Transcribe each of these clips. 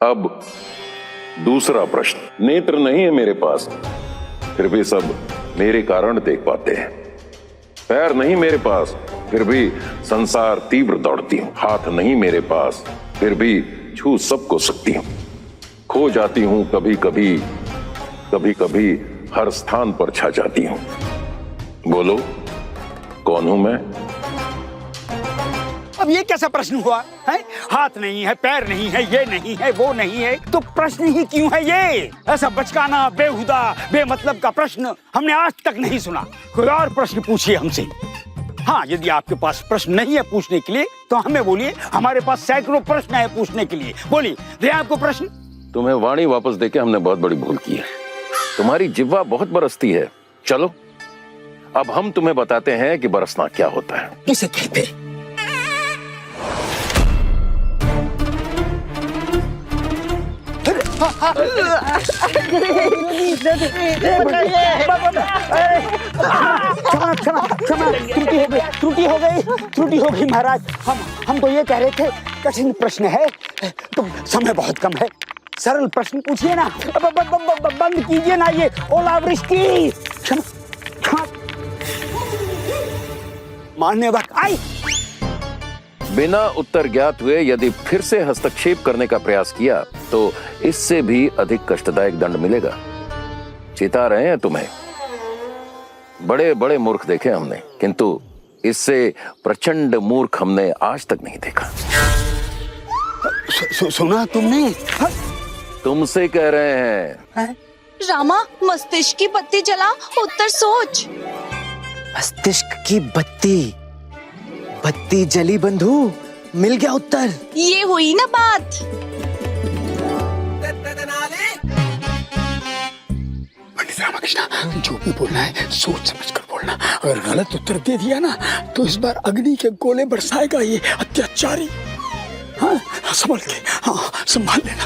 अब दूसरा प्रश्न। नेत्र नहीं है मेरे पास, फिर भी सब मेरे कारण देख पाते हैं। पैर नहीं मेरे पास, फिर भी संसार तीव्र दौड़ती हूँ। हाथ नहीं मेरे पास, फिर भी छू सबको सकती हूँ। खो जाती हूँ कभी कभी, कभी कभी हर स्थान पर छा जाती हूँ। बोलो कौन हूं मैं? अब ये कैसा प्रश्न हुआ है? हाथ नहीं है, पैर नहीं है, ये नहीं है, वो नहीं है, तो प्रश्न ही क्यों है ये? ऐसा बचकाना, बेहुदा, बेमतलब का प्रश्न हमने आज तक नहीं सुना। कोई और प्रश्न पूछिए हमसे। हाँ, यदि आपके पास प्रश्न नहीं है पूछने के लिए तो हमें बोलिए, हमारे पास सैकड़ों प्रश्न है पूछने के लिए। बोलिए, दे आपको प्रश्न। तुम्हें वाणी वापस देके हमने बहुत बड़ी भूल की है। तुम्हारी जिह्वा बहुत बरसती है। चलो अब हम तुम्हें बताते हैं कि बरसना क्या होता है। इसे कहते हैं त्रुटि हो गई महाराज। हम तो ये कह रहे थे कठिन प्रश्न है तो समय बहुत कम है, सरल प्रश्न पूछिए ना। बंद कीजिए ना ये ओलावृष्टि। मानने वक्त आई। बिना उत्तर ज्ञात हुए यदि फिर से हस्तक्षेप करने का प्रयास किया तो इससे भी अधिक कष्टदायक दंड मिलेगा। चिता रहे हैं तुम्हें। बड़े बड़े मूर्ख देखे हमने, किंतु इससे प्रचंड मूर्ख हमने आज तक नहीं देखा। सुना तुमने? तुमसे कह रहे हैं। रामा, मस्तिष्क की बत्ती जला, उत्तर सोच। मस्तिष्क की बत्ती, बत्ती जली बंधु, मिल गया उत्तर। ये हुई ना बात। पंडित रामकृष्ण, जो भी बोलना है सोच समझ कर बोलना। अगर गलत उत्तर दे दिया ना तो इस बार अग्नि के गोले बरसाएगा ये अत्याचारी। हाँ, संभल के, हाँ संभाल लेना,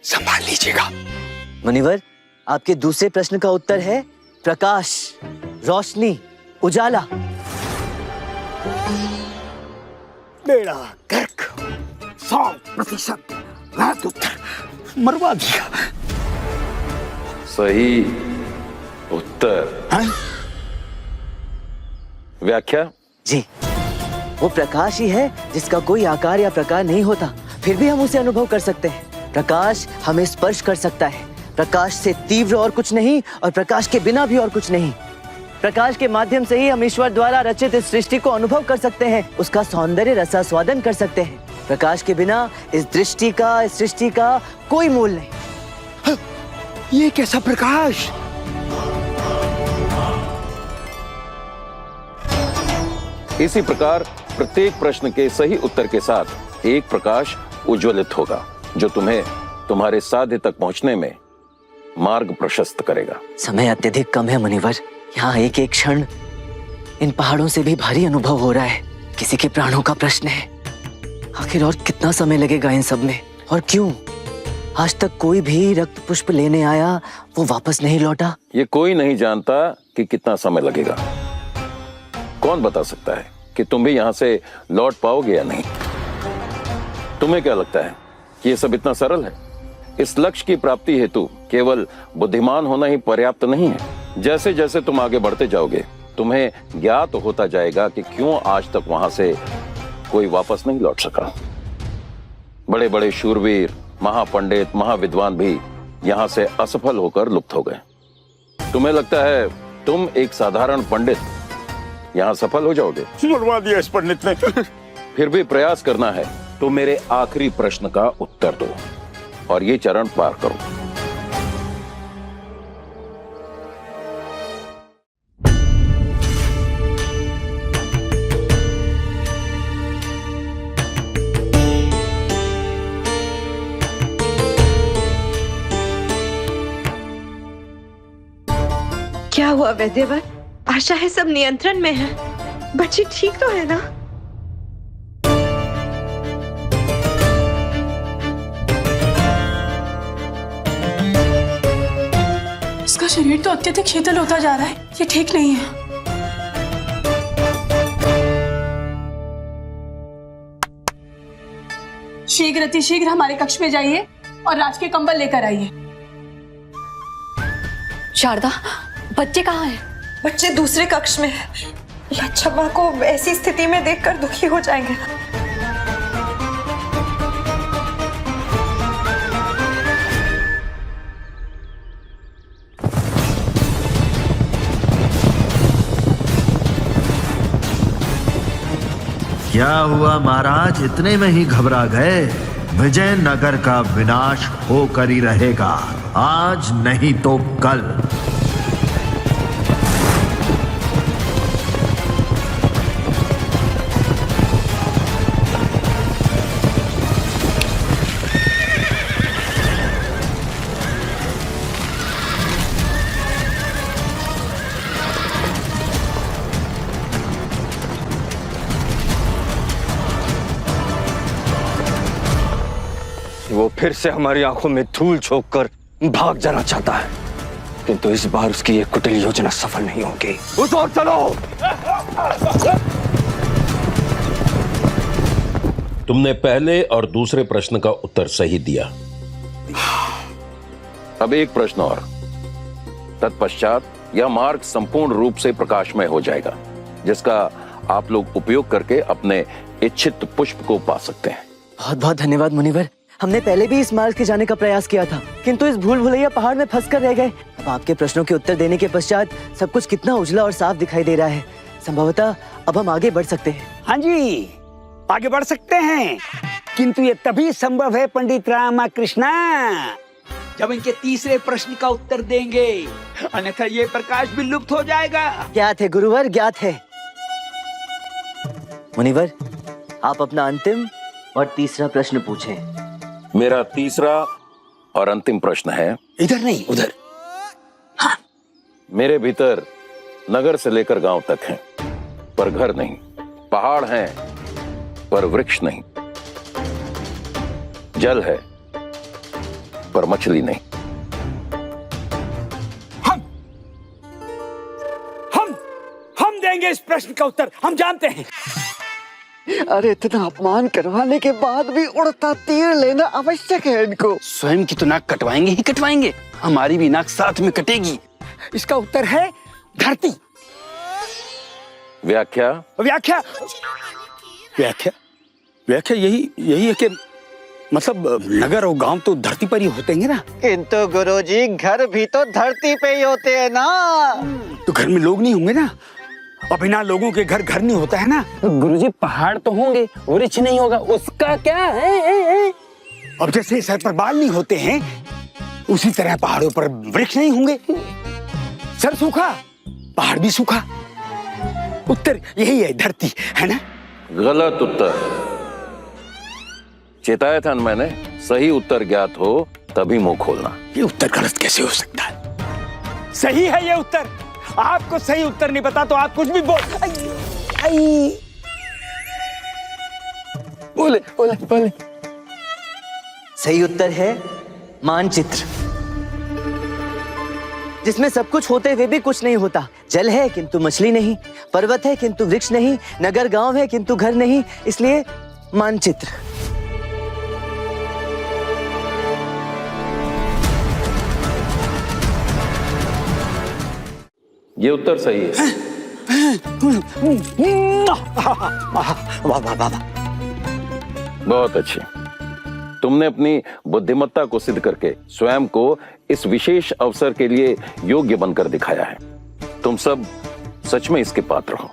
संभाल लीजिएगा। मुनिवर, आपके दूसरे प्रश्न का उत्तर है प्रकाश, रोशनी, उजाला। बेड़ा गर्क, 100% गलत उत्तर, मरवा दिया। सही उत्तर। हाँ? व्याख्या? जी, वो प्रकाश ही है जिसका कोई आकार या प्रकार नहीं होता, फिर भी हम उसे अनुभव कर सकते हैं। प्रकाश हमें स्पर्श कर सकता है। प्रकाश से तीव्र और कुछ नहीं, और प्रकाश के बिना भी और कुछ नहीं। प्रकाश के माध्यम से ही हम ईश्वर द्वारा रचित इस सृष्टि को अनुभव कर सकते हैं, उसका सौंदर्य रसास्वादन कर सकते हैं। प्रकाश के बिना इस दृष्टि का, इस सृष्टि का कोई मूल नहीं। हाँ, ये कैसा प्रकाश? इसी प्रकार प्रत्येक प्रश्न के सही उत्तर के साथ एक प्रकाश उज्ज्वलित होगा जो तुम्हें तुम्हारे साध्य तक पहुंचने में मार्ग प्रशस्त करेगा। समय अत्यधिक कम है मुनिवर। यहाँ एक एक क्षण इन पहाड़ों से भी भारी अनुभव हो रहा है। किसी के प्राणों का प्रश्न है। आखिर और कितना समय लगेगा इन सब में, और क्यों? आज तक कोई भी रक्त पुष्प लेने आया वो वापस नहीं लौटा। ये कोई नहीं जानता कि कितना समय लगेगा। कौन बता सकता है कि तुम भी यहाँ से लौट पाओगे या नहीं? तुम्हें क्या लगता है कि ये सब इतना सरल है? इस लक्ष्य की प्राप्ति हेतु केवल बुद्धिमान होना ही पर्याप्त नहीं है। जैसे जैसे तुम आगे बढ़ते जाओगे तुम्हें ज्ञात होता जाएगा कि क्यों आज तक वहां से कोई वापस नहीं लौट सका। बड़े बड़े शूरवीर, महापंडित, महाविद्वान भी यहाँ से असफल होकर लुप्त हो गए। तुम्हें लगता है तुम एक साधारण पंडित यहाँ सफल हो जाओगे? मरवा दिया इस पंडित ने। फिर भी प्रयास करना है तो मेरे आखिरी प्रश्न का उत्तर दो और ये चरण पार करो। क्या हुआ वैद्यवर? आशा है सब नियंत्रण में है। बच्ची ठीक तो है ना? इसका शरीर तो अत्यधिक शीतल होता जा रहा है। ये ठीक नहीं है। शीघ्र अतिशीघ्र हमारे कक्ष में जाइए और राज के कंबल लेकर आइए। शारदा, बच्चे कहाँ हैं? बच्चे दूसरे कक्ष में है। लच्छम्मा को ऐसी स्थिति में देखकर दुखी हो जाएंगे। क्या हुआ महाराज, इतने में ही घबरा गए? विजयनगर का विनाश होकर ही रहेगा, आज नहीं तो कल। वो फिर से हमारी आंखों में धूल झोंक कर भाग जाना चाहता है, किंतु इस बार उसकी ये कुटिल योजना सफल नहीं होगी। उस ओर चलो। तुमने पहले और दूसरे प्रश्न का उत्तर सही दिया। अब एक प्रश्न और। तत्पश्चात यह मार्ग संपूर्ण रूप से प्रकाशमय हो जाएगा, जिसका आप लोग उपयोग करके अपने इच्छित पुष्प को पा सकते हैं। बहुत बहुत धन्यवाद मुनिवर। हमने पहले भी इस मार्ग से जाने का प्रयास किया था, किंतु इस भूल भुलैया पहाड़ में फंसकर रह गए। अब आपके प्रश्नों के उत्तर देने के पश्चात सब कुछ कितना उजला और साफ दिखाई दे रहा है। संभवतः अब हम आगे बढ़ सकते हैं। हाँ जी, आगे बढ़ सकते हैं, किंतु ये तभी संभव है पंडित रामकृष्णा जब इनके तीसरे प्रश्न का उत्तर देंगे, अन्यथा ये प्रकाश भी लुप्त हो जाएगा। ज्ञात है गुरुवर, ज्ञात है। मुनिवर, आप अपना अंतिम और तीसरा प्रश्न पूछें। मेरा तीसरा और अंतिम प्रश्न है, इधर नहीं उधर। हाँ। मेरे भीतर नगर से लेकर गांव तक हैं, पर घर नहीं। पहाड़ हैं, पर वृक्ष नहीं। जल है, पर मछली नहीं। हम देंगे इस प्रश्न का उत्तर, हम जानते हैं। अरे इतना अपमान करवाने के बाद भी उड़ता तीर लेना आवश्यक है इनको। स्वयं की तो नाक कटवाएंगे ही कटवाएंगे, हमारी भी नाक साथ में कटेगी। इसका उत्तर है धरती। व्याख्या? व्याख्या व्याख्या व्याख्या यही है कि मतलब नगर और गांव तो धरती पर ही होते हैं ना। किंतु गुरुजी, घर भी तो धरती पे ही होते हैं ना। तो घर में लोग नहीं होंगे ना, और बिना लोगों के घर घर नहीं होता है ना। गुरुजी, पहाड़ तो होंगे, वृक्ष नहीं होगा, उसका क्या है? अब जैसे सर पर बाल नहीं होते हैं, उसी तरह पहाड़ों पर वृक्ष नहीं होंगे। सर सूखा, पहाड़ भी सूखा। उत्तर यही है, धरती है ना। गलत उत्तर। चेताया था मैंने, सही उत्तर ज्ञात हो तभी मुंह खोलना। ये उत्तर गलत कैसे हो सकता है? सही है ये उत्तर। आपको सही उत्तर नहीं पता तो आप कुछ भी बोले। सही उत्तर है मानचित्र, जिसमें सब कुछ होते हुए भी कुछ नहीं होता। जल है किंतु मछली नहीं, पर्वत है किंतु वृक्ष नहीं, नगर गांव है किंतु घर नहीं, इसलिए मानचित्र। ये उत्तर सही है। बहुत अच्छी। तुमने अपनी बुद्धिमत्ता को सिद्ध करके स्वयं को इस विशेष अवसर के लिए योग्य बनकर दिखाया है। तुम सब सच में इसके पात्र हो।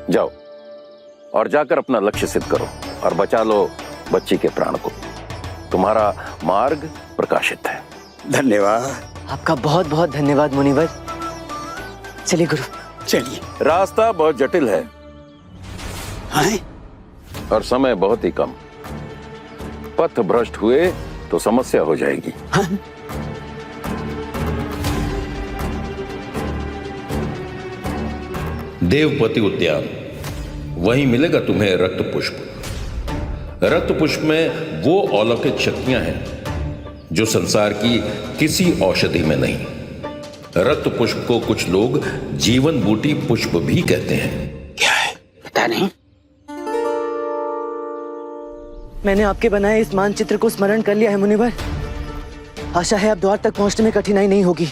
जाओ और जाकर अपना लक्ष्य सिद्ध करो और बचा लो बच्ची के प्राण को। तुम्हारा मार्ग प्रकाशित है। धन्यवाद। आपका बहुत बहुत धन्यवाद मुनिवर। चलिए गुरु, चलिए। रास्ता बहुत जटिल है हाँ? और समय बहुत ही कम। पथ भ्रष्ट हुए तो समस्या हो जाएगी। हाँ? देवपति उद्यान, वहीं मिलेगा तुम्हें रक्त पुष्प। रक्त पुष्प में वो अलौकिक शक्तियां हैं जो संसार की किसी औषधि में नहीं। रक्त पुष्प को कुछ लोग जीवन बूटी पुष्प भी कहते हैं। क्या है पता नहीं। मैंने आपके बनाए इस मानचित्र को स्मरण कर लिया है मुनिवर। आशा है अब द्वार तक पहुंचने में कठिनाई नहीं होगी।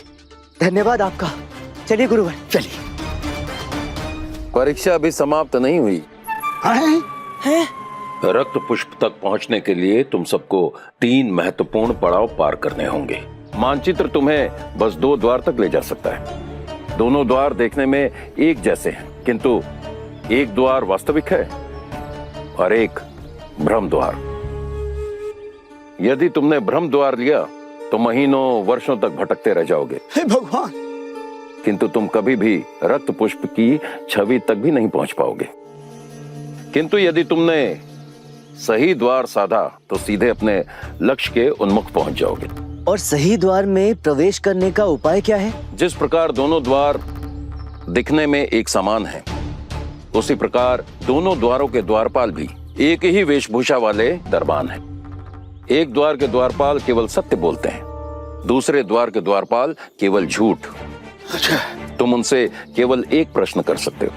धन्यवाद आपका। चलिए गुरुवर। चलिए। परीक्षा अभी समाप्त नहीं हुई हैं? रक्त पुष्प तक पहुंचने के लिए तुम सबको 3 महत्वपूर्ण पड़ाव पार करने होंगे। मानचित्र तुम्हें बस 2 द्वार तक ले जा सकता है। दोनों द्वार देखने में एक जैसे हैं, किंतु एक द्वार वास्तविक है और एक भ्रम द्वार। यदि तुमने भ्रम द्वार लिया तो महीनों वर्षों तक भटकते रह जाओगे। हे भगवान! किंतु तुम कभी भी रक्त पुष्प की छवि तक भी नहीं पहुंच पाओगे। किंतु यदि तुमने सही द्वार साधा तो सीधे अपने लक्ष्य के उन्मुख पहुंच जाओगे। और सही द्वार में प्रवेश करने का उपाय क्या है? जिस प्रकार दोनों द्वार दिखने में एक समान हैं, उसी प्रकार दोनों द्वारों के द्वारपाल भी एक ही वेशभूषा वाले दरबान हैं। एक द्वार के द्वारपाल केवल सत्य बोलते हैं, दूसरे द्वार के द्वारपाल केवल झूठ। अच्छा। तुम उनसे केवल एक प्रश्न कर सकते हो।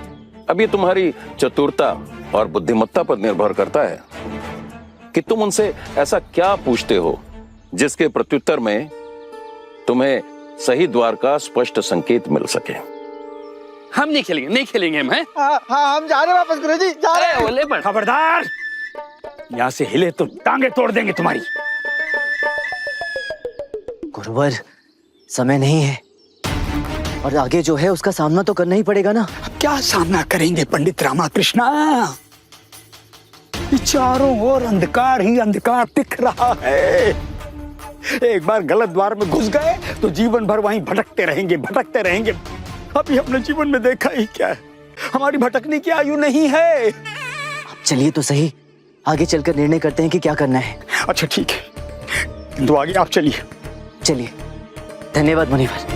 अब ये तुम्हारी चतुरता और बुद्धिमत्ता पर निर्भर करता है कि तुम उनसे ऐसा क्या पूछते हो जिसके प्रत्युत्तर में तुम्हें सही द्वार का स्पष्ट संकेत मिल सके। हम नहीं खेलेंगे हम हैं? हाँ हम जा रहे हैं वापस गुरुजी, जा रहे हैं। ओले पर खबरदार! यहां से हिले तो टांगे तोड़ देंगे तुम्हारी। गुरुवर, समय नहीं है और आगे जो है उसका सामना तो करना ही पड़ेगा ना। अब क्या सामना करेंगे पंडित रामाकृष्णा? ये चारों ओर अंधकार ही अंधकार दिख रहा है। एक बार गलत द्वार में घुस गए तो जीवन भर वहीं भटकते रहेंगे। अभी हमने जीवन में देखा ही क्या है? हमारी भटकने की आयु नहीं है। अब चलिए तो सही, आगे चलकर निर्णय करते हैं कि क्या करना है। अच्छा ठीक है, तो आगे आप चलिए। चलिए। धन्यवाद मुनिवर।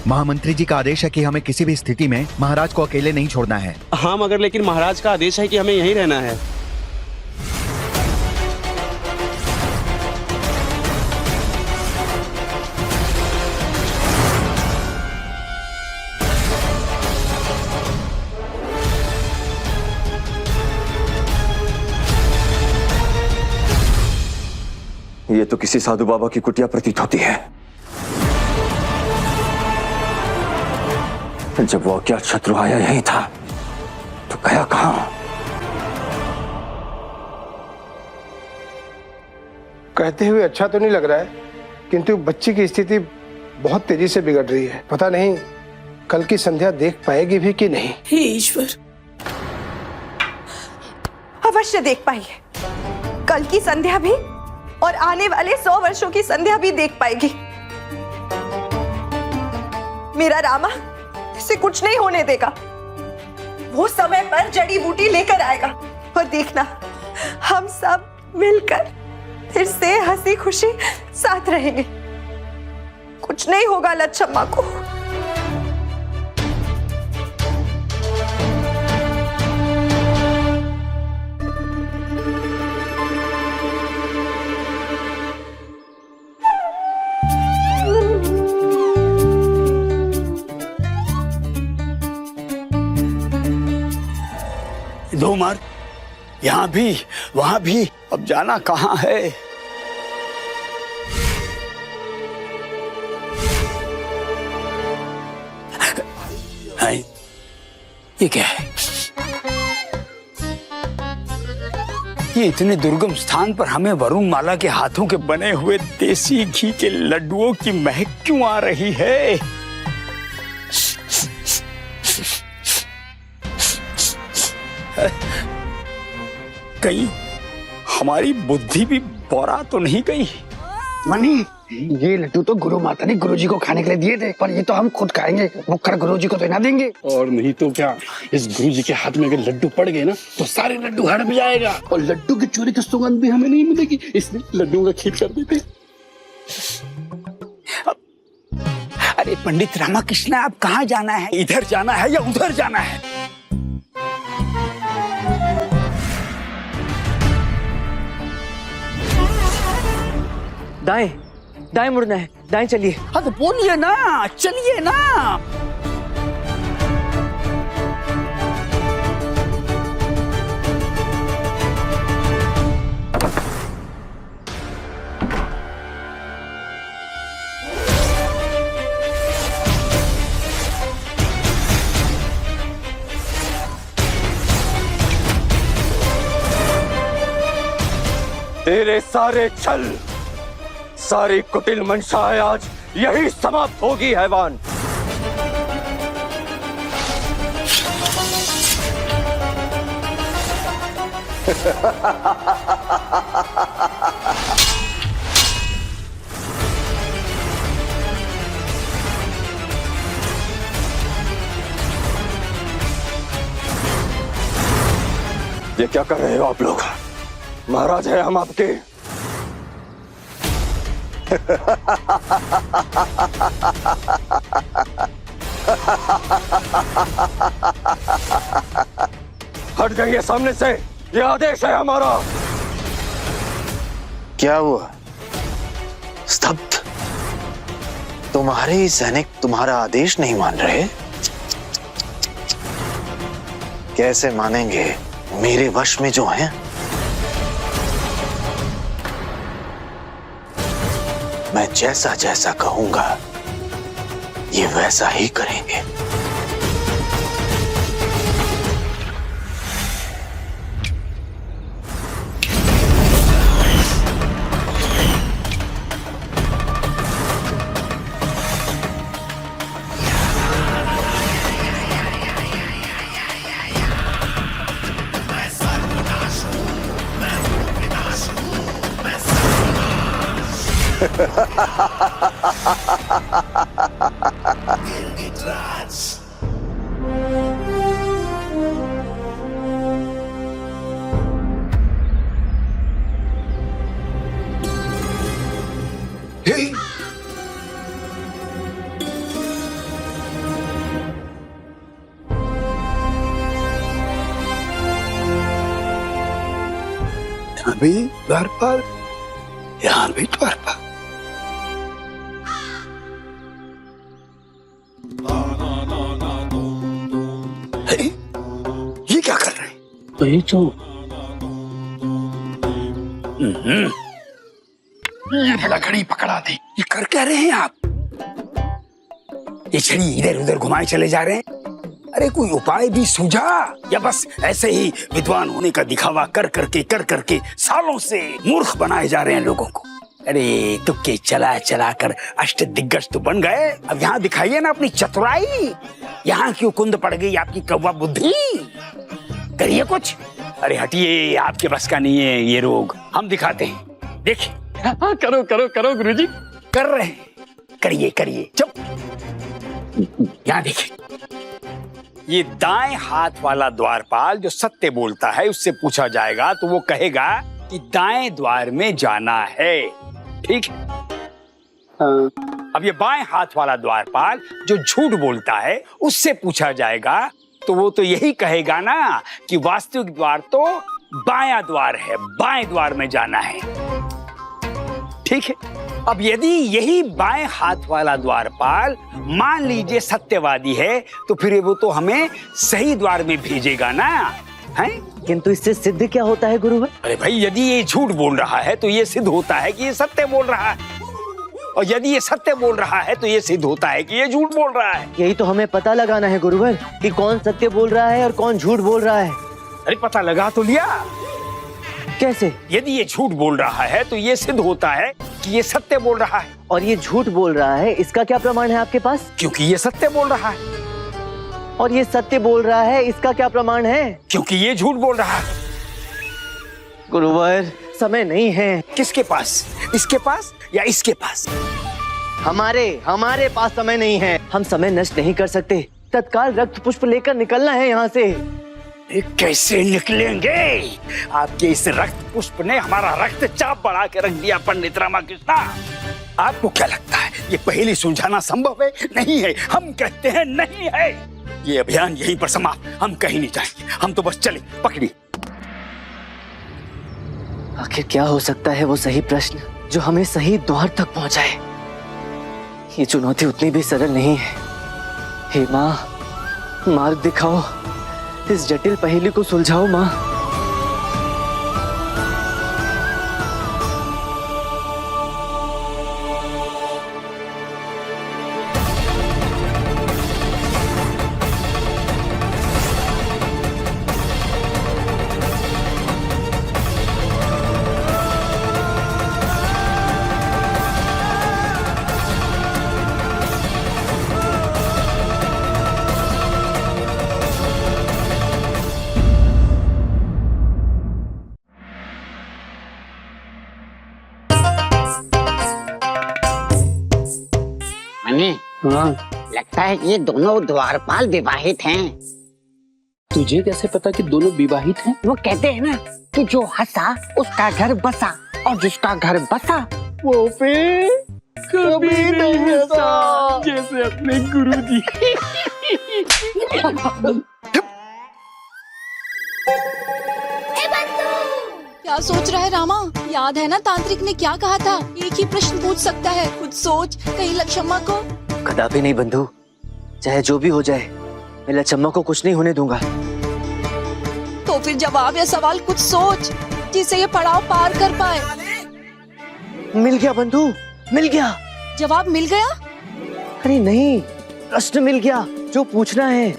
महामंत्री जी का आदेश है कि हमें किसी भी स्थिति में महाराज को अकेले नहीं छोड़ना है। हाँ मगर लेकिन महाराज का आदेश है कि हमें यहीं रहना है। ये तो किसी साधु बाबा की कुटिया प्रतीत होती है। जब वो अज्ञात शत्रु आया यही था तो गया कहां? कहते हुए अच्छा तो नहीं लग रहा है, किंतु बच्ची की स्थिति बहुत तेजी से बिगड़ रही है। पता नहीं कल की संध्या देख पाएगी भी कि नहीं। हे ईश्वर! अवश्य देख पाएगी। कल की संध्या भी और आने वाले 100 वर्षों की संध्या भी देख पाएगी। मेरा रामा इसे कुछ नहीं होने देगा। वो समय पर जड़ी बूटी लेकर आएगा और देखना हम सब मिलकर फिर से हंसी खुशी साथ रहेंगे। कुछ नहीं होगा लच्छम्मा को। धूमर, यहाँ भी वहां भी, अब जाना कहाँ है? ये क्या है? ये इतने दुर्गम स्थान पर हमें वरुण माला के हाथों के बने हुए देसी घी के लड्डुओं की महक क्यों आ रही है? कहीं हमारी बुद्धि भी बौरा तो नहीं गई? मनी, ये लड्डू तो गुरु माता ने गुरुजी को खाने के लिए दिए थे, पर ये तो हम खुद खाएंगे, भुक्खड़ गुरुजी को तो ना देंगे। और नहीं तो क्या, इस गुरुजी के हाथ में अगर लड्डू पड़ गए ना तो सारे लड्डू हड़प जाएगा और लड्डू की चोरी की सुगंध भी हमें नहीं मिलेगी, इसलिए लड्डू का खीर कर देते। अरे पंडित रामाकृष्ण, आप कहाँ जाना है? इधर जाना है या उधर जाना है? दाएं दाएं मुड़ना है, दाएं चलिए। हाँ तो बोलिए ना, चलिए ना। तेरे सारे छल, सारी कुटिल मंशाएं आज यही समाप्त होगी हैवान। ये क्या कर रहे हो आप लोग? महाराज है हम आपके। हट जाइए सामने से, ये आदेश है हमारा। क्या हुआ? स्तब्ध? तुम्हारे ही सैनिक तुम्हारा आदेश नहीं मान रहे? कैसे मानेंगे मेरे वश में जो हैं? मैं जैसा जैसा कहूंगा ये वैसा ही करेंगे। यहाँ भी द्वारपाल, यहाँ भी द्वारपाल। ये क्या कर रहे हैं? वही तो ये घड़ी पकड़ा दी। ये कर क्या रहे हैं आप? ये छड़ी इधर उधर घुमाए चले जा रहे हैं। अरे कोई उपाय भी सूझा, या बस ऐसे ही विद्वान होने का दिखावा कर करके सालों से मूर्ख बनाए जा रहे हैं लोगों को? अरे तुक्के चला चला कर अष्ट दिग्गज तो बन गए, अब यहाँ दिखाइए ना अपनी चतुराई। यहाँ क्यों कुंद पड़ गई आपकी कौवा बुद्धि? करिए कुछ। अरे हटिए, आपके बस का नहीं है ये रोग, हम दिखाते हैं। देखिए। हाँ, करो करो करो गुरुजी। कर रहे हैं, करिए करिए। चुप। यहाँ देखिए, ये दाएं हाथ वाला द्वारपाल जो सत्य बोलता है, उससे पूछा जाएगा तो वो कहेगा कि दाएं द्वार में जाना है, ठीक है? हाँ। अब ये बाएं हाथ वाला द्वारपाल जो झूठ बोलता है, उससे पूछा जाएगा तो वो तो यही कहेगा ना कि वास्तविक द्वार तो बायां द्वार है, बाएं द्वार में जाना है, ठीक है? अब यदि यही बाएं हाथ वाला द्वारपाल मान लीजिए सत्यवादी है, तो फिर वो तो हमें सही द्वार में भेजेगा ना, हैं? किंतु इससे सिद्ध क्या होता है गुरुवर? अरे भाई, यदि ये झूठ बोल रहा है तो ये सिद्ध होता है कि ये सत्य बोल रहा है। और यदि ये सत्य बोल रहा है तो ये सिद्ध होता है कि ये झूठ बोल रहा है। यही तो हमें पता लगाना है गुरुवर कि कौन सत्य बोल रहा है और कौन झूठ बोल रहा है। अरे पता लगा तो लिया। कैसे? यदि ये झूठ बोल रहा है तो ये सिद्ध होता है कि ये सत्य बोल रहा है। और ये झूठ बोल रहा है, इसका क्या प्रमाण है आपके पास? क्योंकि ये सत्य बोल रहा है। और ये सत्य बोल रहा है, इसका क्या प्रमाण है? क्योंकि ये झूठ बोल रहा है। गुरुवर समय नहीं है। किसके पास? इसके पास या इसके पास? हमारे पास समय नहीं है। हम समय नष्ट नहीं कर सकते। तत्काल रक्त पुष्प लेकर निकलना है यहाँ से। कैसे निकलेंगे? आपके इस रक्त पुष्प ने हमारा रक्तचाप बढ़ा के रख दिया पंडित रामाकृष्णा। आपको क्या लगता है ये पहेली सुलझाना संभव है? नहीं है। हम कहते हैं नहीं है। ये अभियान यहीं पर समाप्त। हम कहीं नहीं जाएंगे। हम तो बस चले। पकड़ी। आखिर क्या हो सकता है वो सही प्रश्न जो हमें सही द्वार तक पहुंचाए? ये चुनौती उतनी भी सरल नहीं है। हे माँ, मार्ग दिखाओ, इस जटिल पहेली को सुलझाओ माँ। लगता है ये दोनों द्वारपाल विवाहित हैं। तुझे कैसे पता कि दोनों विवाहित हैं? वो कहते हैं ना कि जो हंसा उसका घर बसा और जिसका घर बसा वो फिर कभी नहीं हंसा। जैसे अपने गुरुजी। क्या सोच रहा है रामा? याद है ना तांत्रिक ने क्या कहा था? एक ही प्रश्न पूछ सकता है, खुद सोच। कहीं लक्ष्मम्मा को? कदापि नहीं बंधु, चाहे जो भी हो जाए मैं लक्ष्मम्मा को कुछ नहीं होने दूंगा। तो फिर जवाब या सवाल कुछ सोच जिससे ये पड़ाव पार कर पाए। मिल गया बंधु, मिल गया। जवाब मिल गया? अरे नहीं, प्रश्न मिल गया जो पूछना है।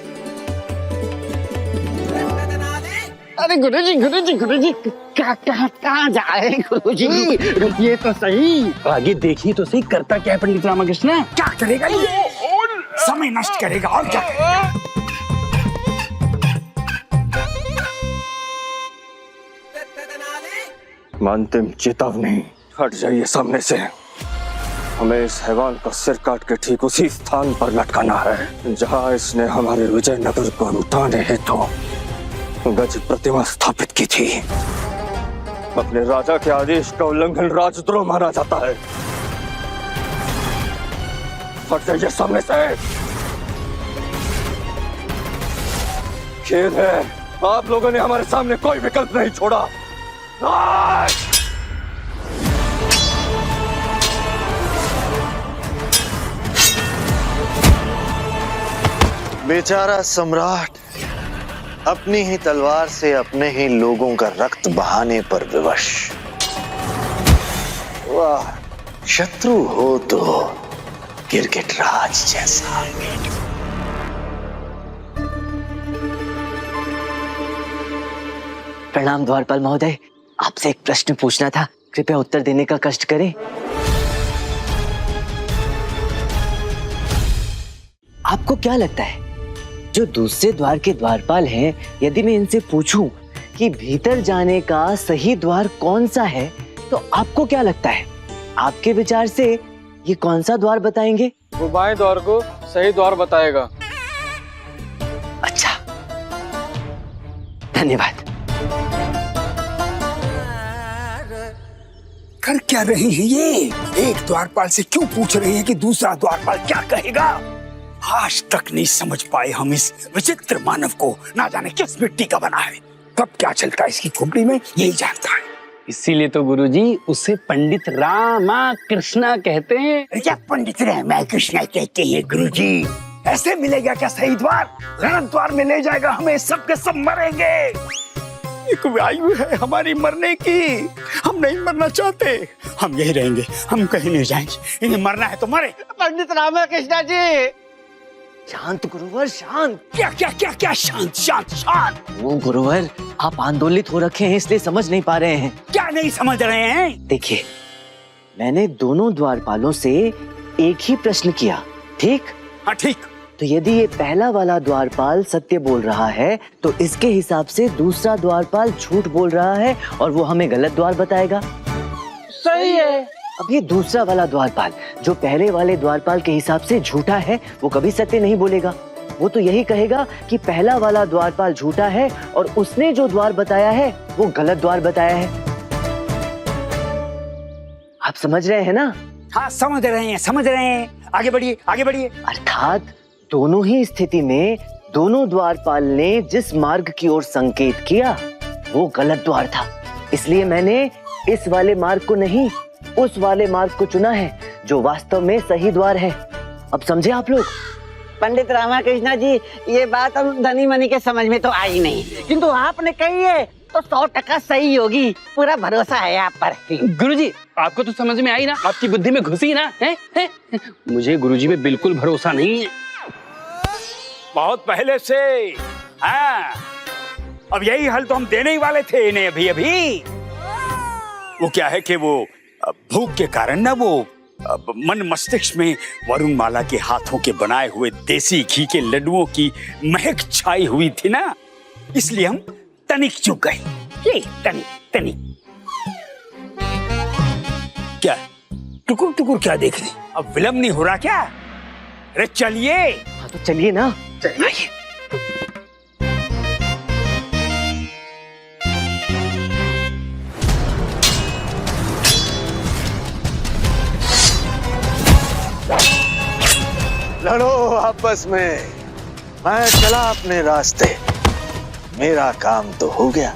अरे गुरुजी क्या कहाँ जा रहे हैं गुरुजी? रुकिए तो सही। आगे देखिए तो सही, करता क्या है पंडित रामाकृष्ण? क्या करेगा ये? समय नष्ट करेगा और क्या करेगा? अंतिम चेतावनी, हट जाइए सामने से। हमें इस हैवान का सिर काट के ठीक उसी स्थान पर लटकाना है जहां इसने हमारे विजयनगर को लुटाने हेतु गज प्रतिमा स्थापित की थी। अपने राजा के आदेश का उल्लंघन राजद्रोह माना जाता है। हट जाइए सामने से। खेद है, आप लोगों ने हमारे सामने कोई विकल्प नहीं छोड़ा। बेचारा सम्राट अपनी ही तलवार से अपने ही लोगों का रक्त बहाने पर विवश। वाह, शत्रु हो तो गिरगिट राज जैसा। प्रणाम द्वारपाल महोदय, आपसे एक प्रश्न पूछना था, कृपया उत्तर देने का कष्ट करें। आपको क्या लगता है जो दूसरे द्वार के द्वारपाल हैं, यदि मैं इनसे पूछूं कि भीतर जाने का सही द्वार कौन सा है, तो आपको क्या लगता है? आपके विचार से ये कौन सा द्वार बताएंगे? वो बाएं द्वार को सही द्वार बताएगा। अच्छा, धन्यवाद। कर क्या रहे हैं ये? एक द्वारपाल से क्यों पूछ रहे हैं कि दूसरा द्वारपाल क्या कहेगा? आज तक नहीं समझ पाए हम इस विचित्र मानव को। ना जाने किस मिट्टी का बना है, कब क्या चलता है इसकी खोपड़ी में, यही जानता है। इसीलिए तो गुरुजी उसे पंडित रामा कृष्णा कहते हैं। क्या पंडित रामा कृष्णा कहते हैं गुरुजी? ऐसे मिलेगा क्या सही द्वार? गलत द्वार में ले जाएगा हमें, सब के सब मरेंगे। एक आयु है हमारी मरने की। हम नहीं मरना चाहते, हम यही रहेंगे, हम कहीं नहीं जाएंगे। इन्हें मरना है तो मरे। पंडित रामकृष्ण जी, शांत गुरुवर शांत। क्या क्या क्या क्या शांत शांत शांत? वो गुरुवर, आप आंदोलित हो रखे हैं इसलिए समझ नहीं पा रहे हैं। क्या नहीं समझ रहे हैं? देखिए, मैंने दोनों द्वारपालों से एक ही प्रश्न किया, ठीक? हाँ ठीक। तो यदि ये पहला वाला द्वारपाल सत्य बोल रहा है तो इसके हिसाब से दूसरा द्वारपाल झूठ बोल रहा है और वो हमें गलत द्वार बताएगा। सही है। अब ये दूसरा वाला द्वारपाल जो पहले वाले द्वारपाल के हिसाब से झूठा है, वो कभी सत्य नहीं बोलेगा। वो तो यही कहेगा कि पहला वाला द्वारपाल झूठा है और उसने जो द्वार बताया है वो गलत द्वार बताया है। आप समझ रहे हैं ना? हाँ समझ रहे हैं, समझ रहे हैं। आगे बढ़िए, आगे बढ़िए। अर्थात दोनों ही स्थिति में दोनों द्वारपाल ने जिस मार्ग की ओर संकेत किया वो गलत द्वार था। इसलिए मैंने इस वाले मार्ग को नहीं, उस वाले मार्ग को चुना है जो वास्तव में सही द्वार है। अब समझे आप लोग? पंडित रामकृष्ण जी, ये बात हम धनी मनी के समझ में तो आई नहीं, किंतु आपने कही है तो 100% सही होगी। पूरा भरोसा है आप पर। गुरुजी, आपको तो समझ में आई ना, आपकी बुद्धि में घुसी ना है? मुझे गुरुजी पे बिल्कुल भरोसा नहीं है। बहुत पहले से। हाँ, अब यही हल तो हम देने ही वाले थे इन्हें अभी अभी। वो क्या है कि वो भूख के कारण ना वो मन मस्तिष्क में वरुण माला के हाथों के बनाए हुए देसी घी के लड्डुओं की महक छाई हुई थी ना, इसलिए हम तनिक चुक गए। ये तनिक तनिक। क्या टुकुर टुकुर क्या देख रहे? अब विलम्ब नहीं हो रहा क्या? अरे चलिए। हाँ तो चलिए ना। चलिए। लड़ो आपस में, मैं चला अपने रास्ते, मेरा काम तो हो गया।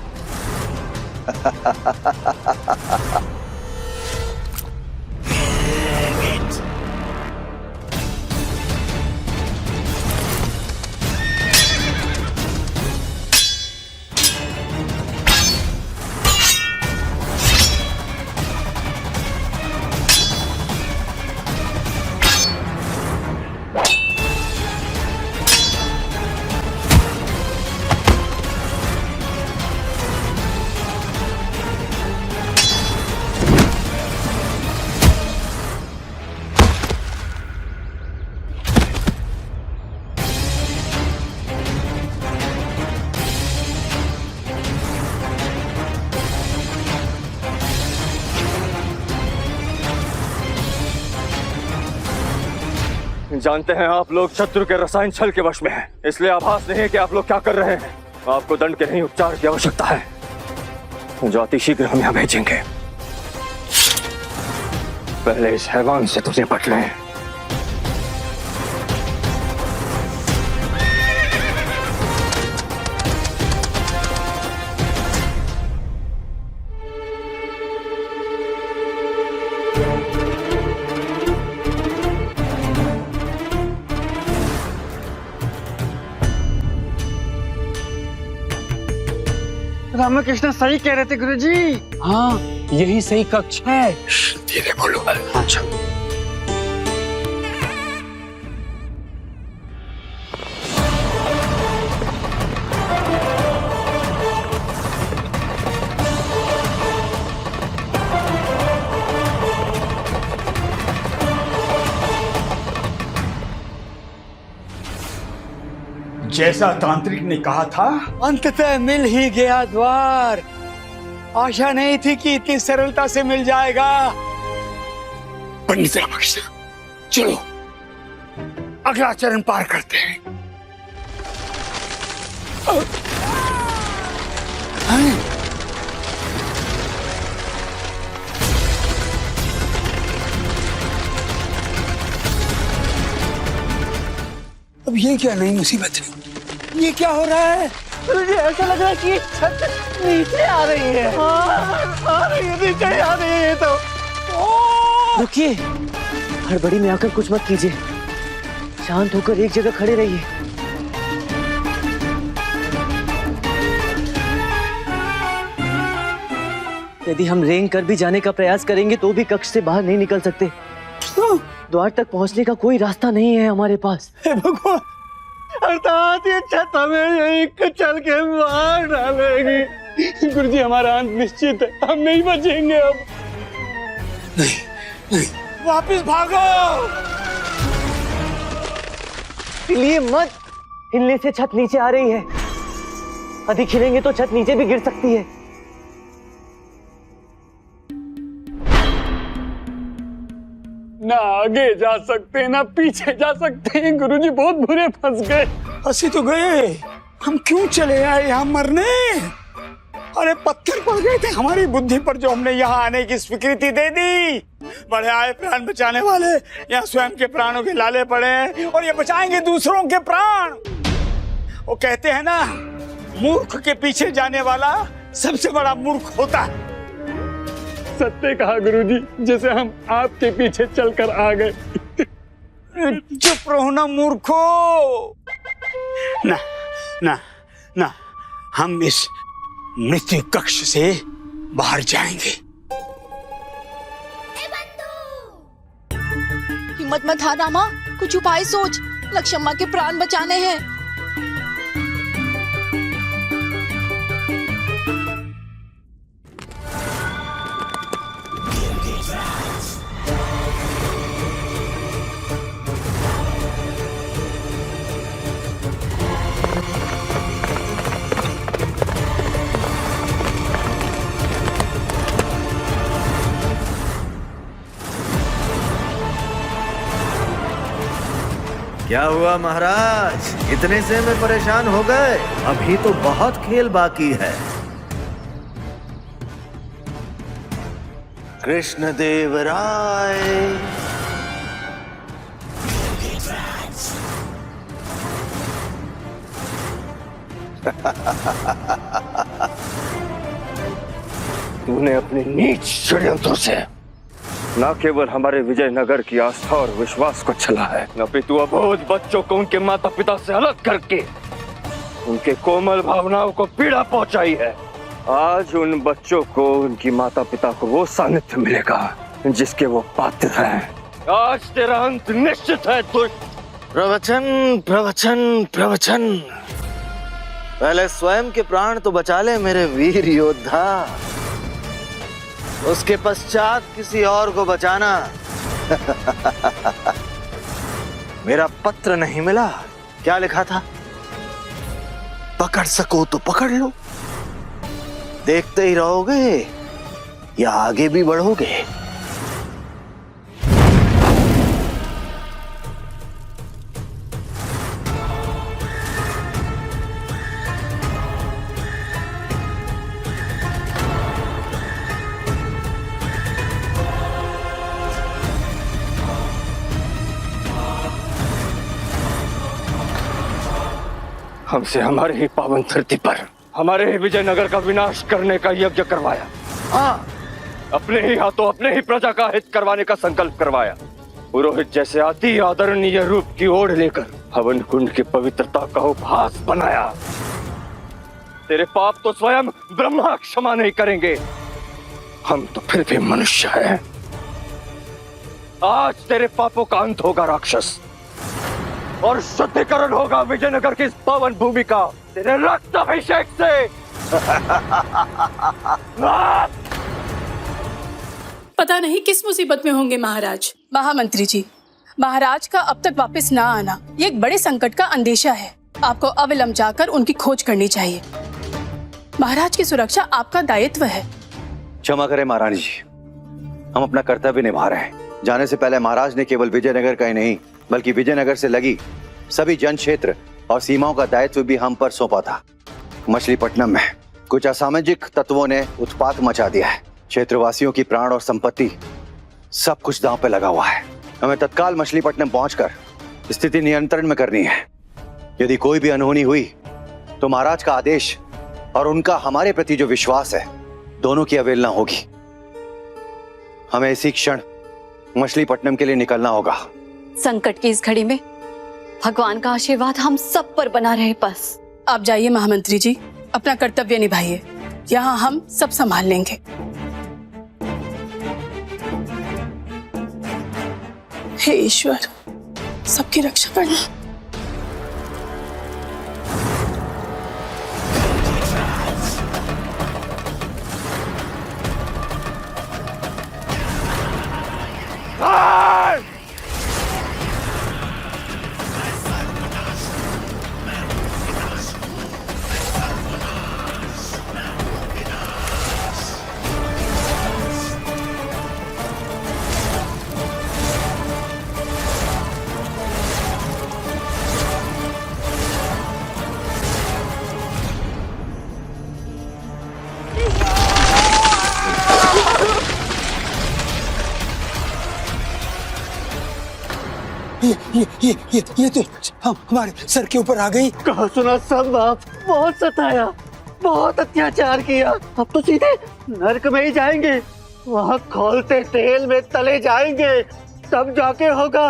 जानते हैं आप लोग शत्रु के रसायन छल के वश में हैं, इसलिए आभास नहीं है कि आप लोग क्या कर रहे हैं। आपको दंड के नहीं उपचार की आवश्यकता है जो अति शीघ्र हम यहाँ भेजेंगे। पहले इस हैवान से तुझे निपट लें। रामकृष्ण सही कह रहे थे गुरुजी। हाँ, यही सही कक्ष है। धीरे बोलो। अच्छा। जैसा तांत्रिक ने कहा था, अंततः मिल ही गया द्वार। आशा नहीं थी कि इतनी सरलता से मिल जाएगा। पंडित रामकृष्ण, चलो अगला चरण पार करते हैं। अब ये क्या नई मुसीबत है? ये क्या हो रहा है? मुझे ऐसा लग रहा है कि छत नीचे आ रही है। आ रही है, नीचे आ रही है। तो रुकिए, हड़बड़ी में आकर कुछ मत कीजिए, शांत होकर एक जगह खड़े रहिए। यदि हम रेंग कर भी जाने का प्रयास करेंगे तो भी कक्ष से बाहर नहीं निकल सकते। द्वार तक पहुंचने का कोई रास्ता नहीं है हमारे पास। हे भगवान, अर्थात ये छत हमें यहीं कुचल के मार डालेगी। गुरुजी हमारा अंत निश्चित है, हम नहीं बचेंगे अब। नहीं, नहीं, वापिस भागो। हिलिए मत, हिलने से छत नीचे आ रही है। अधिक हिलेंगे तो छत नीचे भी गिर सकती है। ना आगे जा सकते ना पीछे जा सकते हैं गुरुजी, बहुत बुरे फंस गए। फंसी तो गए, हम क्यों चले आए यहाँ मरने? अरे पत्थर पड़ गए थे हमारी बुद्धि पर जो हमने यहाँ आने की स्वीकृति दे दी। बड़े आए प्राण बचाने वाले, यहाँ स्वयं के प्राणों के लाले पड़े हैं और ये बचाएंगे दूसरों के प्राण। वो कहते हैं ना, मूर्ख के पीछे जाने वाला सबसे बड़ा मूर्ख होता है। सत्य कहा गुरुजी, जैसे हम आपके पीछे चलकर आ गए। चुप रहो ना मूर्खो। ना ना ना, हम इस मृत्यु कक्ष से बाहर जाएंगे। हिम्मत मत हार रामा, कुछ उपाय सोच, लक्ष्मम्मा के प्राण बचाने हैं। क्या हुआ महाराज, इतने से में परेशान हो गए? अभी तो बहुत खेल बाकी है। कृष्णदेव राय। तूने अपने नीच षड्यंत्रों से न केवल हमारे विजयनगर की आस्था और विश्वास को छला है, अपितु अबोध बच्चों को उनके माता पिता से अलग करके उनके कोमल भावनाओं को पीड़ा पहुंचाई है। आज उन बच्चों को उनकी माता पिता को वो सानिध्य मिलेगा जिसके वो पात्र हैं। आज तेरा अंत निश्चित है दुष्ट। प्रवचन प्रवचन प्रवचन। पहले स्वयं के प्राण तो बचा ले मेरे वीर योद्धा, उसके पश्चात किसी और को बचाना। मेरा पत्र नहीं मिला? क्या लिखा था? पकड़ सको तो पकड़ लो। देखते ही रहोगे या आगे भी बढ़ोगे? हमसे हमारे ही पावन धरती पर हमारे ही विजयनगर का विनाश करने का यज्ञ करवाया। हाँ, अपने ही हाथों अपने ही प्रजा का हित करवाने का संकल्प करवाया। पुरोहित जैसे अति आदरणीय रूप की ओढ़ लेकर हवन कुंड की पवित्रता का उपहास बनाया। तेरे पाप तो स्वयं ब्रह्मा क्षमा नहीं करेंगे, हम तो फिर भी मनुष्य हैं। आज तेरे पापों का अंत होगा राक्षस, और शुद्धिकरण होगा विजयनगर की इस पावन भूमि का तेरे रक्त अभिषेक से। पता नहीं किस मुसीबत में होंगे महाराज। महामंत्री जी, महाराज का अब तक वापस ना आना ये एक बड़े संकट का अंदेशा है। आपको अविलंब जाकर उनकी खोज करनी चाहिए। महाराज की सुरक्षा आपका दायित्व है। क्षमा करें महारानी जी, हम अपना कर्तव्य निभा रहे हैं। जाने से पहले महाराज ने केवल विजयनगर का ही नहीं बल्कि विजयनगर से लगी सभी जन क्षेत्र और सीमाओं का दायित्व भी हम पर सौंपा था। मछलीपट्टनम में कुछ असामाजिक तत्वों ने उत्पात मचा दिया है। क्षेत्रवासियों की प्राण और संपत्ति सब कुछ दांव पे लगा हुआ है। हमें तत्काल मछलीपट्टनम पहुंचकर स्थिति नियंत्रण में करनी है। यदि कोई भी अनहोनी हुई तो महाराज का आदेश और उनका हमारे प्रति जो विश्वास है, दोनों की अवहेलना होगी। हमें इसी क्षण मछलीपट्टनम के लिए निकलना होगा। संकट की इस घड़ी में भगवान का आशीर्वाद हम सब पर बना रहे। बस आप जाइए महामंत्री जी, अपना कर्तव्य निभाइए। यहाँ हम सब संभाल लेंगे। हे ईश्वर, सबकी रक्षा करना। ये तो हमारे सर के ऊपर आ गई। कहा सुना सब बाप, बहुत सताया, बहुत अत्याचार किया। अब तो सीधे नरक में ही जाएंगे, वहाँ खौलते तेल में तले जाएंगे, तब जाके होगा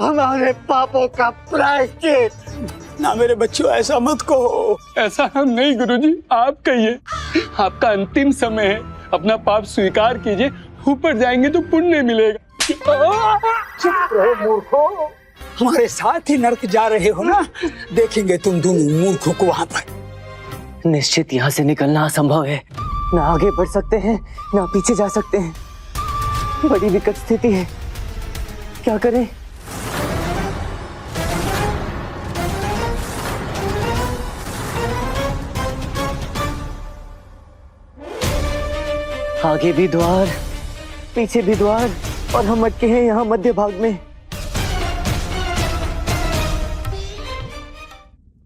हमारे पापों का प्रायश्चित। ना मेरे बच्चों, ऐसा मत कहो। ऐसा हम नहीं गुरुजी, आप कहिए। आपका अंतिम समय है, अपना पाप स्वीकार कीजिए, ऊपर जाएंगे तो पुण्य मिलेगा। चुप रहो मूर्खों, हमारे साथ ही नरक जा रहे हो ना। देखेंगे तुम दोनों मूर्खों को वहां पर। निश्चित यहाँ से निकलना असंभव है। ना आगे बढ़ सकते हैं, ना पीछे जा सकते हैं। बड़ी विकट स्थिति है, क्या करें? आगे भी द्वार, पीछे भी द्वार, और हम अटके हैं यहाँ मध्य भाग में।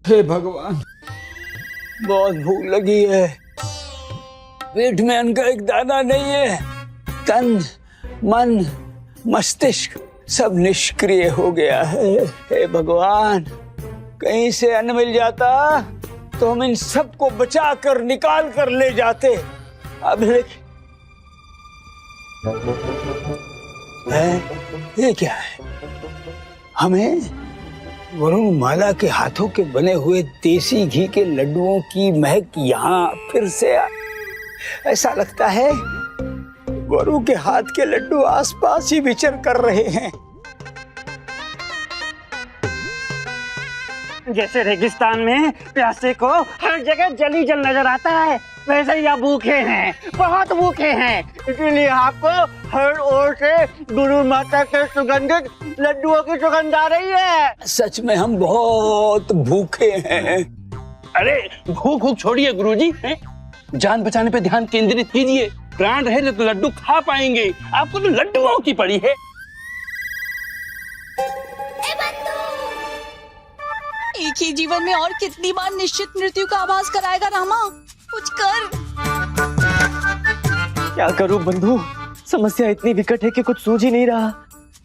हे भगवान, बहुत भूख लगी है, पेट में अन्न का एक दाना नहीं है। तन, मन, मस्तिष्क सब निष्क्रिय हो गया है। हे भगवान, कहीं से अन्न मिल जाता तो हम इन सबको बचा कर निकाल कर ले जाते। अब ये क्या है? हमें वरुणमाला के हाथों के बने हुए देसी घी के लड्डुओं की महक यहाँ फिर से ऐसा लगता है वरु के हाथ के लड्डू आसपास ही विचर कर रहे हैं। जैसे रेगिस्तान में प्यासे को हर जगह जली जल नजर आता है, वैसे ही आप भूखे हैं, बहुत भूखे हैं। इसीलिए आपको हर ओर से गुरु माता के सुगंधित लड्डुओं की सुगंध आ रही है। सच में हम बहुत भूखे हैं। अरे भूख छोड़िए गुरुजी, जान बचाने पे ध्यान केंद्रित कीजिए। प्राण रहे तो लड्डू खा पाएंगे, आपको तो लड्डुओं की पड़ी है। एक ही जीवन में और कितनी बार निश्चित मृत्यु का आभास कराएगा रामा? कुछ कर। क्या करूं बंधु, समस्या इतनी विकट है कि कुछ सूझ ही नहीं रहा।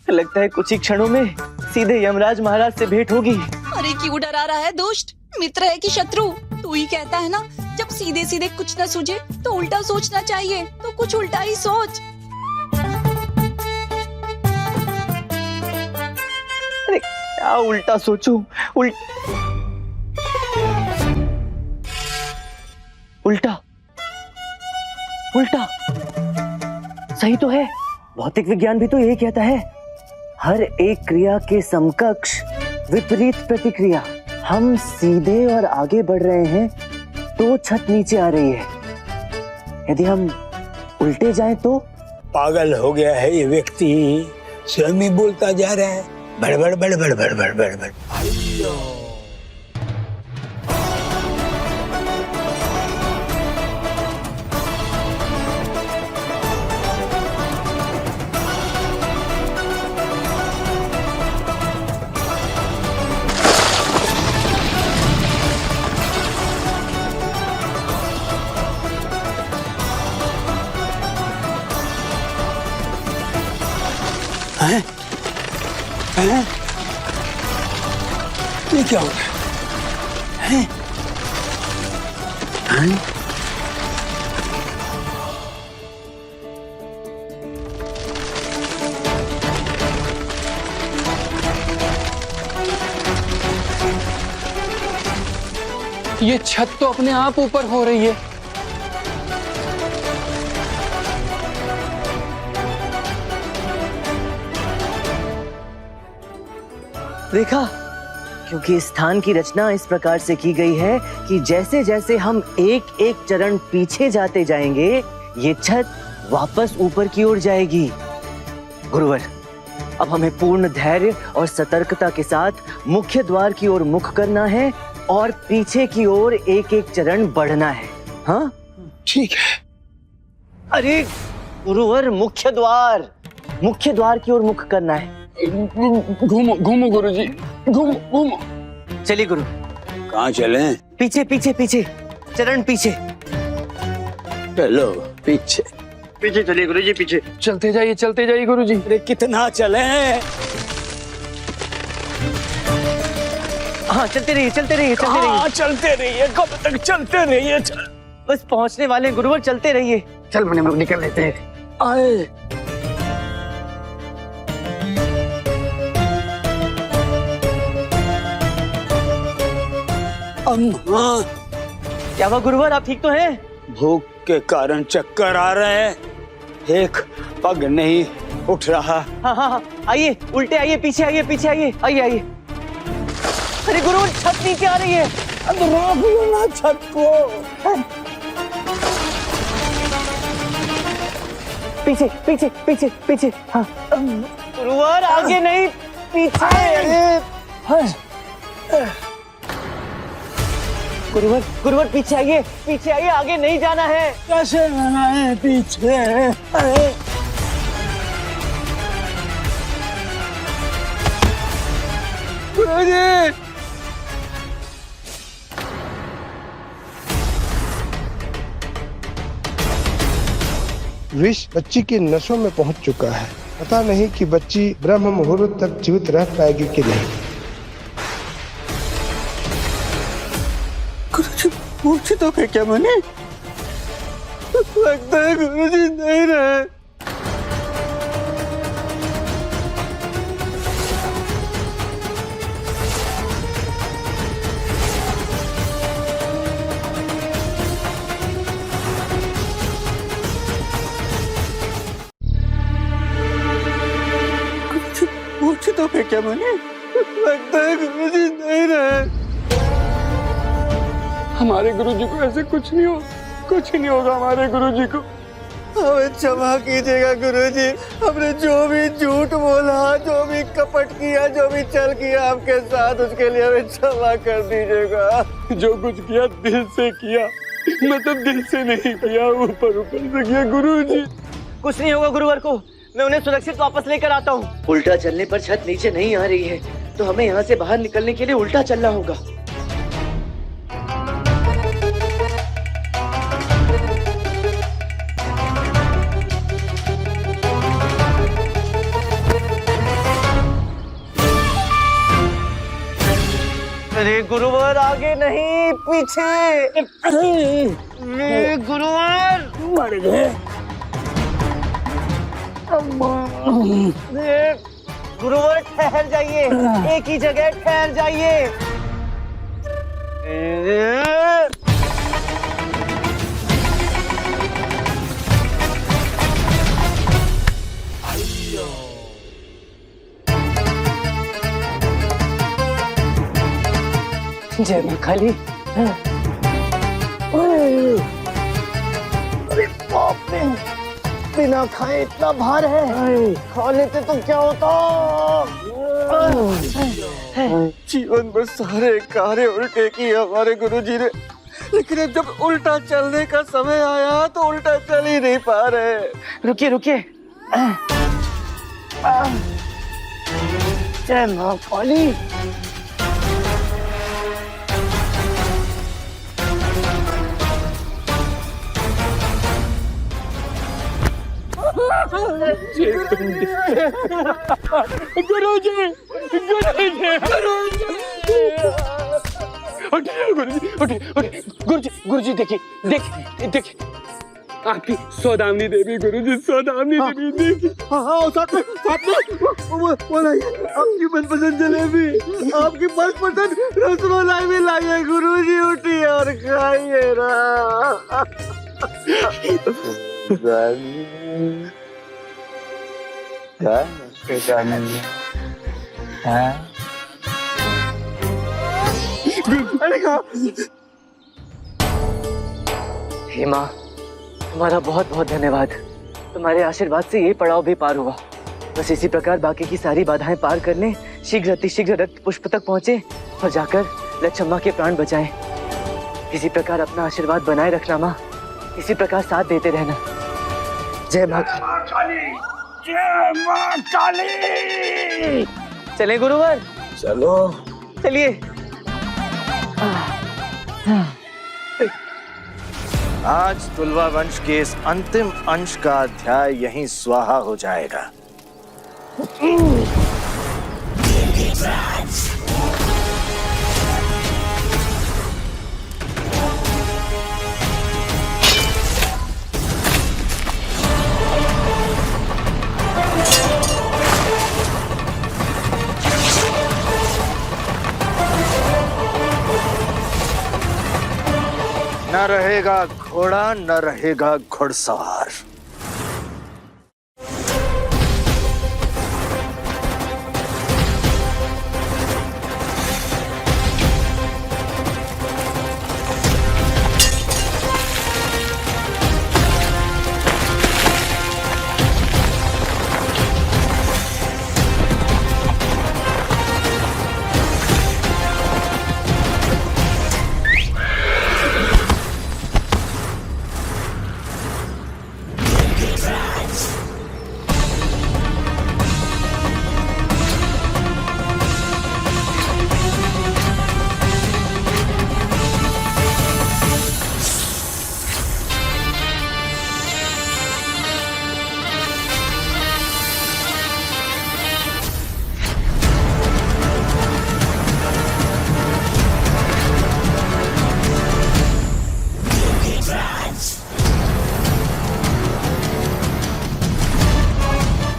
लगता है कुछ ही क्षणों में सीधे यमराज महाराज से भेंट होगी। अरे क्यों डरा रहा है दुष्ट? मित्र है कि शत्रु? तू ही कहता है ना, जब सीधे सीधे कुछ न सूझे तो उल्टा सोचना चाहिए, तो कुछ उल्टा ही सोच। अरे क्या उल्टा सोचूं? उल्टा सही तो है। भौतिक विज्ञान भी तो यही कहता है, हर एक क्रिया के समकक्ष विपरीत प्रतिक्रिया। हम सीधे और आगे बढ़ रहे हैं तो छत नीचे आ रही है, यदि हम उल्टे जाएं तो। पागल हो गया है ये व्यक्ति, स्वयं ही बोलता जा रहा है बड़बड़ बड़बड़ बड़बड़ बड़बड़। हैं? हैं? ये क्या हो रहा है? हैं? ये छत तो अपने आप ऊपर हो रही है। देखा, क्योंकि इस स्थान की रचना इस प्रकार से की गई है कि जैसे जैसे हम एक एक चरण पीछे जाते जाएंगे, ये छत वापस ऊपर की ओर जाएगी। गुरुवर, अब हमें पूर्ण धैर्य और सतर्कता के साथ मुख्य द्वार की ओर मुख करना है और पीछे की ओर एक एक चरण बढ़ना है। हाँ, ठीक है। अरे गुरुवर, मुख्य द्वार की ओर मुख करना है। घूमो घूमो गुरुजी, घूमो घूमो। चलिए गुरु। कहाँ चले? पीछे पीछे पीछे, चरण पीछे। चलो पीछे। पीछे चलिए गुरुजी, पीछे। चलते जाइए गुरुजी। अरे कितना चले? हाँ, चलते रहिए चलते रहिए चलते रहिए। हाँ चलते रहिए, कब तक चलते रहिए? बस पहुंचने वाले गुरुवर, चलते रहिए। चल मैंने हम लोग निकल लेते हैं। आए अम्मा, क्या हुआ गुरुवर, आप ठीक तो हैं? भूख के कारण चक्कर आ रहे हैं, एक पग नहीं उठ रहा। हाँ हाँ हाँ, आइए, उल्टे आइए, पीछे आइए, पीछे आइए, आइए आइए। अरे गुरुवर, छत नीचे आ रही है। अब रोक लो ना छत को। पीछे पीछे पीछे पीछे। हाँ गुरुवर, आगे नहीं, पीछे। गुरुवर गुरुवर, पीछे आइए, आगे नहीं जाना है। कैसे जाना है? पीछे। गुरुजी, विष बच्ची की नसों में पहुंच चुका है। पता नहीं कि बच्ची ब्रह्म मुहूर्त तक जीवित रह पाएगी कि नहीं। गुरुजी मूर्छित हो गए क्या? मैंने लगता है गुरुजी नहीं रहे। मूर्छित हो गए क्या? मैंने लगता है गुरुजी नहीं रहे। हमारे गुरुजी को ऐसे कुछ नहीं होगा हमारे गुरुजी को। हमें क्षमा कीजिएगा गुरुजी, हमने जो भी झूठ बोला, जो भी कपट किया, जो भी छल किया आपके साथ, उसके लिए हमें क्षमा कर दीजिएगा। जो कुछ किया दिल से किया, मतलब दिल से नहीं किया, ऊपर से किया गुरुजी। कुछ नहीं होगा गुरुवर को, मैं उन्हें सुरक्षित वापस लेकर आता हूँ। उल्टा चलने पर छत नीचे नहीं आ रही है, तो हमें यहाँ से बाहर निकलने के लिए उल्टा चलना होगा। अरे गुरुवर, आगे नहीं, पीछे। गुरुवर, मर गए। गुरुवर, ठहर जाइए, एक ही जगह ठहर जाइए। जय मां काली। अरे बाप रे, बिना खाए इतना भार है, खा लेते तो क्या होता। जीवन भर सारे कार्य उल्टे किए हमारे गुरुजी ने, लेकिन अब जब उल्टा चलने का समय आया तो उल्टा चल ही नहीं पा रहे। रुकिए रुकिए। जय मां काली। गुरुजी, गुरुजी देखिए आपकी सौदामिनी देवी, गुरुजी सौदामिनी देवी देखिए। हाँ, साथ में वो लाइए आपकी मनपसंद जलेबी, आपकी मनपसंद रसमलाई भी लाइए गुरुजी, उठिए और खाइए ना। हे माँ, तुम्हारा बहुत बहुत धन्यवाद। तुम्हारे आशीर्वाद से ये पड़ाव भी पार हुआ। बस इसी प्रकार बाकी की सारी बाधाएं पार करने शीघ्र अतिशीघ्र रक्त पुष्प तक पहुंचे और जाकर लच्छम्मा के प्राण बचाएं। इसी प्रकार अपना आशीर्वाद बनाए रखना माँ, इसी प्रकार साथ देते रहना। जय माँ काली। जय माँ काली। चले गुरुवर, चलो चलिए। आज तुलवा वंश के इस अंतिम अंश का अध्याय यहीं स्वाहा हो जाएगा। न रहेगा घोड़ा, न रहेगा घुड़सवार।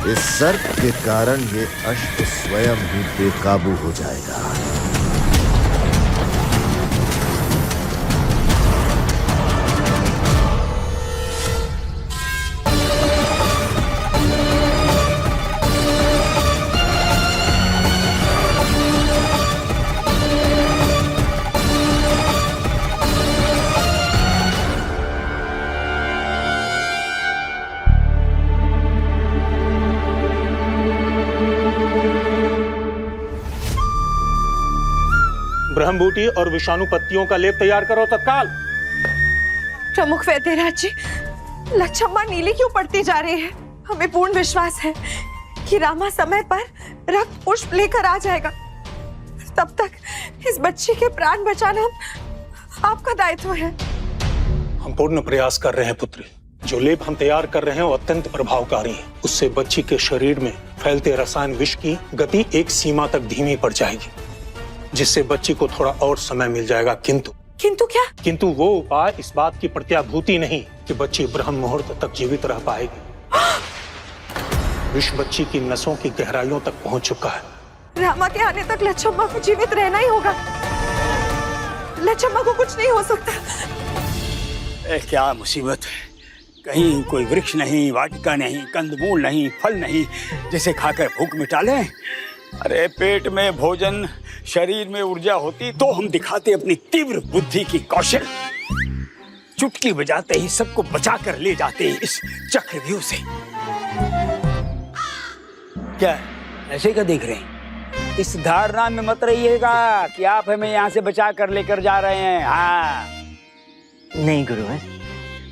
इस सर्प के कारण ये अश्व स्वयं ही बेकाबू हो जाएगा। ब्रह्मबूटी और विषाणु पत्तियों का लेप तैयार करो तत्काल। प्रमुख वैद्यराज जी, लच्छम्मा नीली क्यों पड़ती जा रही है? हमें पूर्ण विश्वास है कि रामा समय पर रक्त पुष्प लेकर आ जाएगा। तब तक इस बच्ची के प्राण बचाना आपका दायित्व है। हम पूर्ण प्रयास कर रहे हैं पुत्री। जो लेप हम तैयार कर रहे हैं वो अत्यंत प्रभावकारी है। उससे बच्ची के शरीर में फैलते रसायन विष की गति एक सीमा तक धीमी पड़ जाएगी, जिससे बच्ची को थोड़ा और समय मिल जाएगा। किंतु क्या? किंतु वो उपाय इस बात की प्रत्याभूति नहीं कि बच्ची ब्रह्म मुहूर्त तक जीवित रह पाएगी। विष बच्ची की नसों की गहराइयों तक पहुंच चुका है। रामा के आने तक लच्छम्मा को जीवित रहना ही होगा। लच्छम्मा को कुछ नहीं हो सकता। क्या मुसीबत है! कहीं कोई वृक्ष नहीं, वाटिका नहीं, कंदमूल नहीं, फल नहीं, जिसे खाकर भूख मिटा लें। अरे पेट में भोजन, शरीर में ऊर्जा होती तो हम दिखाते अपनी तीव्र बुद्धि की कौशल। चुटकी बजाते ही सबको बचा कर ले जाते इस चक्रव्यूह से। क्या ऐसे क्या देख रहे हैं? इस धारणा में मत रहिएगा कि आप हमें यहाँ से बचा कर लेकर जा रहे हैं। हाँ नहीं गुरुवर,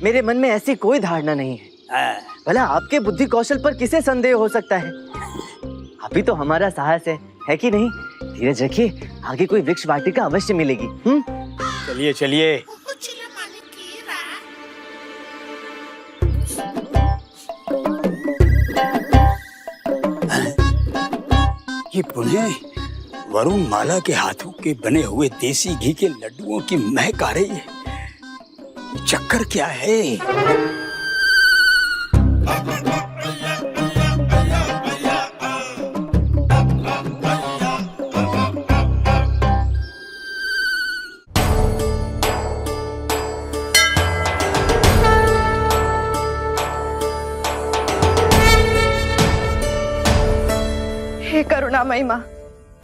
मेरे मन में ऐसी कोई धारणा नहीं है। भला आपके बुद्धि कौशल पर किसे संदेह हो सकता है? अभी तो हमारा साहस है कि नहीं? धीरज रखिए, आगे कोई वृक्ष वाटिका अवश्य मिलेगी। चलिए चलिए। ये पुनः वरुण माला के हाथों के बने हुए देसी घी के लड्डुओं की महक आ रही है। चक्कर क्या है? हे करुणामयी माँ,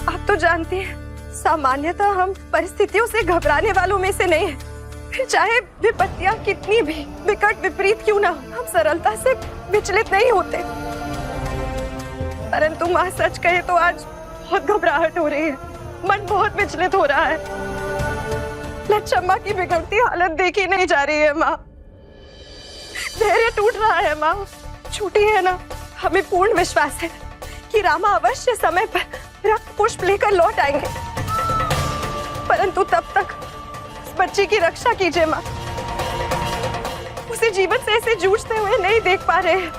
आप तो जानती हैं सामान्यतः हम परिस्थितियों से घबराने वालों में से नहीं हैं। फिर चाहे विपत्तियां कितनी भी विकट विपरीत क्यों ना हो, हम सरलता से विचलित नहीं होते। परंतु माँ सच कहे तो आज बहुत घबराहट हो रही है, मन बहुत विचलित हो रहा है। लच्छम्मा की बिगड़ती हालत देखी नहीं जा रही है माँ, धैर्य टूट रहा है माँ। छूटी है ना, हमें पूर्ण विश्वास है कि रामा अवश्य समय पर रक्त पुष्प लेकर लौट आएंगे, परंतु तब तक उस बच्ची की रक्षा कीजिए माँ। उसे जीवन से ऐसे जूझते हुए नहीं देख पा रहे हैं।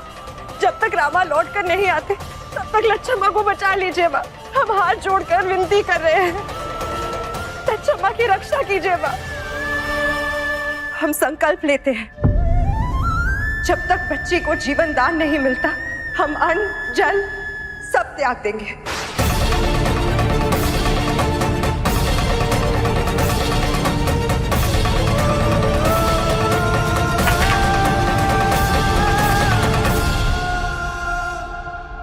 जब तक रामा लौट कर नहीं आते तब तक लच्छम्मा को बचा लीजिए माँ। हम हाथ जोड़कर विनती कर रहे हैं, लच्छम्मा की रक्षा कीजिए माँ। हम संकल्प लेते हैं, जब तक बच्ची को जीवन दान नहीं मिलता हम अन्न जल सब त्याग देंगे।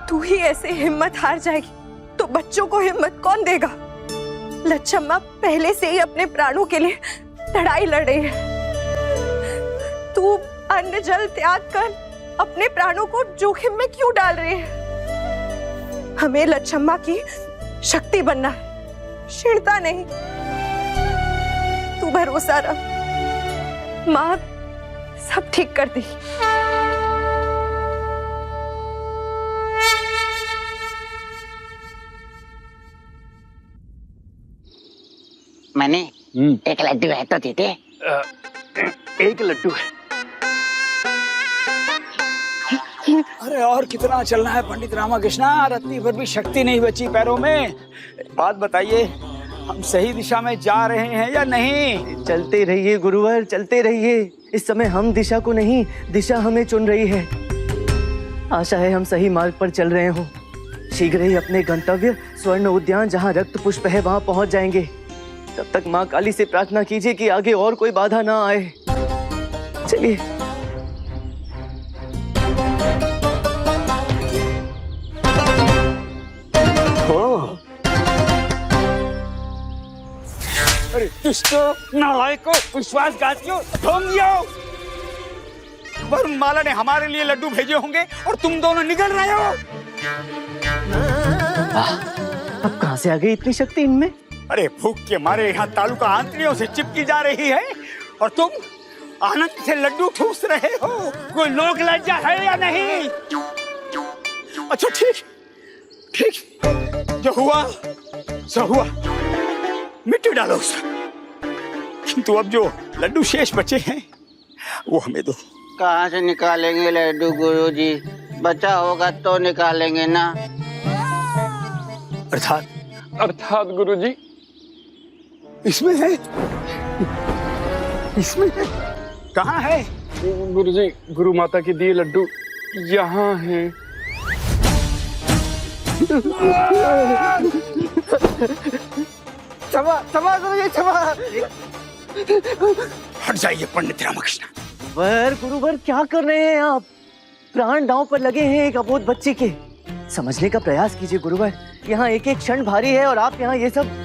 तू ही ऐसे हिम्मत हार जाएगी तो बच्चों को हिम्मत कौन देगा? लच्छम्मा पहले से ही अपने प्राणों के लिए लड़ाई लड़ रही है। तू अन्न जल त्याग कर अपने प्राणों को जोखिम में क्यों डाल रही है? हमें लच्छम्मा की शक्ति बनना है, क्षीणता नहीं। तू भरोसा रख, माँ सब ठीक कर दी। मैंने एक लड्डू है तो दे दे। एक लड्डू है। अरे और कितना चलना है पंडित रामाकृष्णा, रत्ती भर भी शक्ति नहीं बची पैरों में। बात बताइए, हम सही दिशा में जा रहे हैं या नहीं? चलते रहिए गुरुवर, चलते रहिए। इस समय हम दिशा को नहीं, दिशा हमें चुन रही है। आशा है हम सही मार्ग पर चल रहे हों। शीघ्र ही अपने गंतव्य स्वर्ण उद्यान जहाँ रक्त पुष्प है वहाँ पहुँच जाएंगे। तब तक माँ काली से प्रार्थना कीजिए कि आगे और कोई बाधा ना आए। चलिए। अरे दुष्टों, नालायकों, विश्वासघातियों, ढोंगियों! वरुण माला ने हमारे लिए लड्डू भेजे होंगे और तुम दोनों निगल रहे हो। अब कहाँ से आ गई इतनी शक्ति इनमें? अरे भूख के मारे यहाँ तालुका आंतड़ियों से चिपकी जा रही है और तुम आनंद से लड्डू ठूस रहे हो। कोई लोक लज्जा है या नहीं? अच्छा ठीक ठीक, जो हुआ सो हुआ, मिट्टी डालो उसे। किंतु अब जो लड्डू शेष बचे हैं वो हमें दो। कहाँ से निकालेंगे लड्डू गुरुजी? बचा होगा तो निकालेंगे ना। अर्थात गुरुजी इसमें है, इसमें है। कहाँ है? गुरुजी, गुरु माता की दिए लड्डू यहाँ हैं। क्षमा गुरुजी, क्षमा। हट जाइए पंडित रामकृष्ण। गुरुवर क्या कर रहे हैं आप? प्राण दांव पर लगे हैं एक अबोध बच्चे के। समझने का प्रयास कीजिए गुरुवर, यहाँ एक एक क्षण भारी है और आप यहाँ ये सब।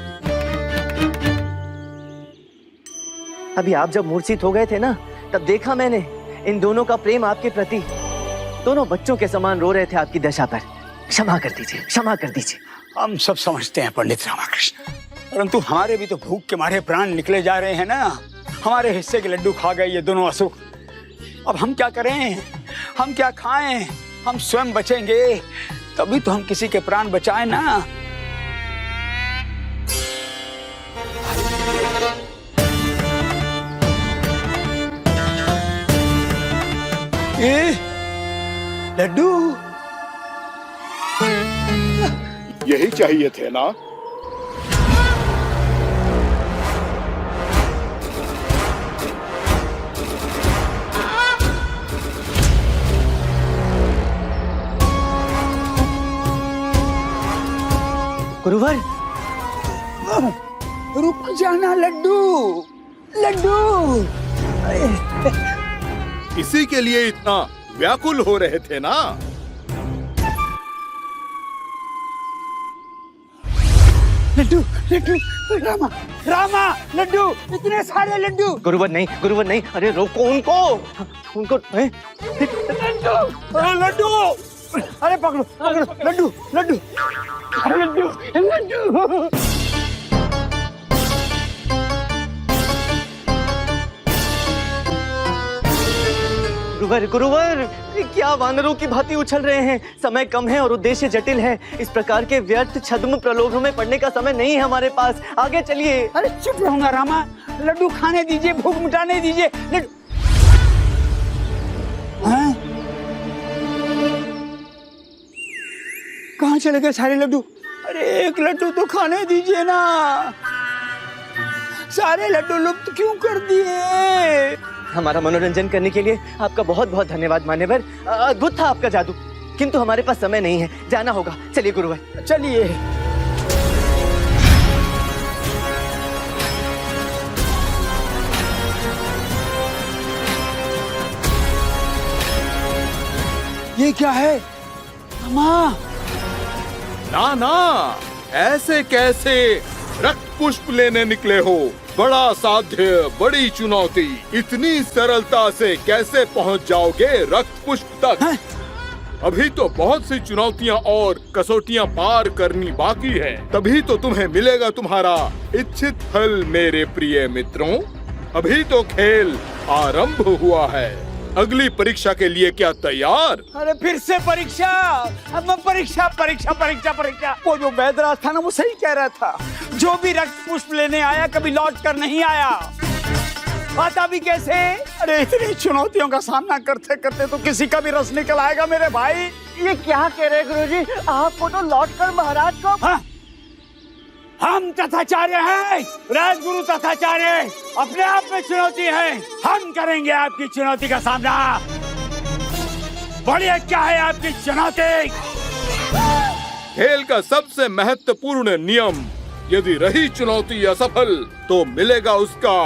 अभी आप जब मूर्छित हो गए थे ना, तब देखा मैंने इन दोनों का प्रेम आपके प्रति। दोनों बच्चों के समान रो रहे थे आपकी दशा पर। क्षमा कर दीजिए, क्षमा कर दीजिए। हम सब समझते हैं पंडित रामकृष्ण, परंतु हमारे भी तो भूख के मारे प्राण निकले जा रहे हैं ना। हमारे हिस्से के लड्डू खा गए ये दोनों असुर। अब हम क्या करें, हम क्या खाएं? हम स्वयं बचेंगे तभी तो हम किसी के प्राण बचाएं ना। ये लड्डू यही चाहिए थे ना? गुरुवर, रुक जाना लड्डू, लड्डू। इसी के लिए इतना व्याकुल हो रहे थे ना? लड्डू लड्डू रामा रामा लड्डू, इतने सारे लड्डू। गुरुवर नहीं, अरे रोको उनको हैं? लड्डू, अरे पकड़ो पकड़ो, लड्डू लड्डू लड्डू लड्डू। गुरुवर, क्या वानरों की भांति उछल रहे हैं? समय कम है और उद्देश्य जटिल है। इस प्रकार के व्यर्थ छद्म प्रलोभों में पड़ने का समय नहीं है हमारे पास। आगे चलिए। अरे चुप रहूंगा रामा, लड्डू खाने दीजिए, भूख मिटाने दीजिए। लड्डू कहाँ चले गए सारे लड्डू? अरे एक लड्डू तो खाने दीजिए ना, सारे लड्डू लुप्त क्यों कर दिए? हमारा मनोरंजन करने के लिए आपका बहुत बहुत धन्यवाद मान्यवर। अद्भुत था आपका जादू, किंतु हमारे पास समय नहीं है, जाना होगा। चलिए गुरुवर, चलिए। ये क्या है? माँ ना ना, ऐसे कैसे? रक्त पुष्प लेने निकले हो? बड़ा साध्य, बड़ी चुनौती। इतनी सरलता से कैसे पहुंच जाओगे रक्त पुष्प तक? अभी तो बहुत सी चुनौतियां और कसौटियां पार करनी बाकी है, तभी तो तुम्हें मिलेगा तुम्हारा इच्छित फल मेरे प्रिय मित्रों। अभी तो खेल आरंभ हुआ है। अगली परीक्षा के लिए क्या तैयार? अरे फिर से परीक्षा? अब परीक्षा परीक्षा परीक्षा परीक्षा। वो जो वैदराज था ना, वो सही कह रहा था। जो भी रक्त पुष्प लेने आया कभी लौट कर नहीं आया। आता भी कैसे? अरे इतनी चुनौतियों का सामना करते करते तो किसी का भी रस निकल आएगा मेरे भाई। ये क्या कह रहे गुरुजी? आपको तो लौटकर महाराज को। हाँ? हम तथाचार्य हैं, राजगुरु तथाचार्य अपने आप में चुनौती है। हम करेंगे आपकी चुनौती का सामना। बोलिए क्या है आपकी चुनौती? खेल का सबसे महत्वपूर्ण नियम, यदि रही चुनौती असफल तो मिलेगा उसका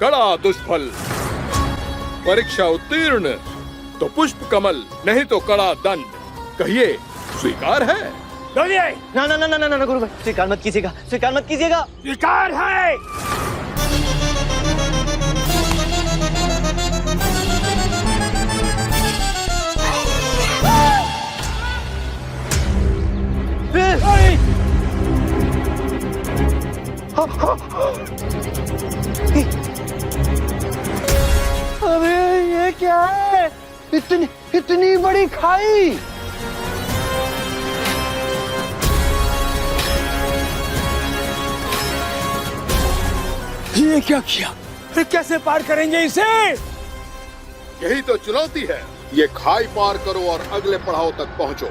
कड़ा दुष्फल। परीक्षा उत्तीर्ण तो पुष्प कमल, नहीं तो कड़ा दंड। कहिए स्वीकार है? बोलिए। ना ना ना ना ना गुरुवर, स्वीकार मत कीजिएगा, स्वीकार मत कीजिएगा। स्वीकार है। अरे ये क्या है? इतनी बड़ी खाई। ये क्या किया? फिर कैसे पार करेंगे इसे? यही तो चुनौती है। ये खाई पार करो और अगले पड़ाव तक पहुंचो।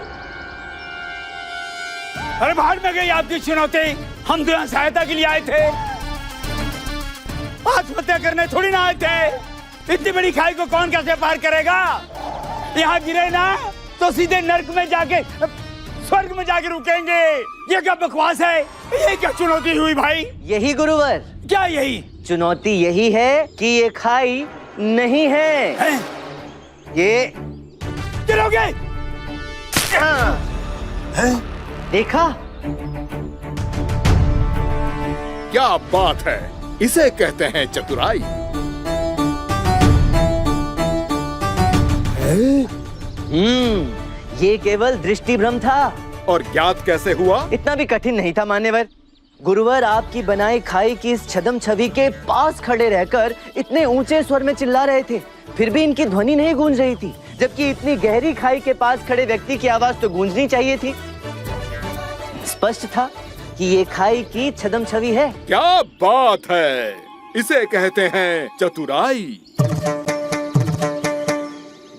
अरे बाहर में गई आपकी चुनौती। हम तो यहाँ सहायता के लिए आए थे, आत्महत्या करने थोड़ी ना आए थे। इतनी बड़ी खाई को कौन कैसे पार करेगा? यहाँ गिरे ना तो सीधे नर्क में जाके, स्वर्ग में जाके रुकेंगे। ये क्या बकवास है? ये क्या चुनौती हुई भाई? यही गुरुवर। क्या यही? चुनौती यही है कि ये खाई नहीं है। ये गिरोगे। देखा? क्या बात है, इसे कहते हैं चतुराई। ये केवल दृष्टि भ्रम था। और ज्ञात कैसे हुआ? इतना भी कठिन नहीं था मान्यवर। गुरुवर आपकी बनाई खाई की इस छद्म छवि के पास खड़े रहकर इतने ऊंचे स्वर में चिल्ला रहे थे, फिर भी इनकी ध्वनि नहीं गूंज रही थी, जबकि इतनी गहरी खाई के पास खड़े व्यक्ति की आवाज तो गूंजनी चाहिए थी। स्पष्ट था कि ये खाई की छद्म छवि है। क्या बात है, इसे कहते हैं चतुराई।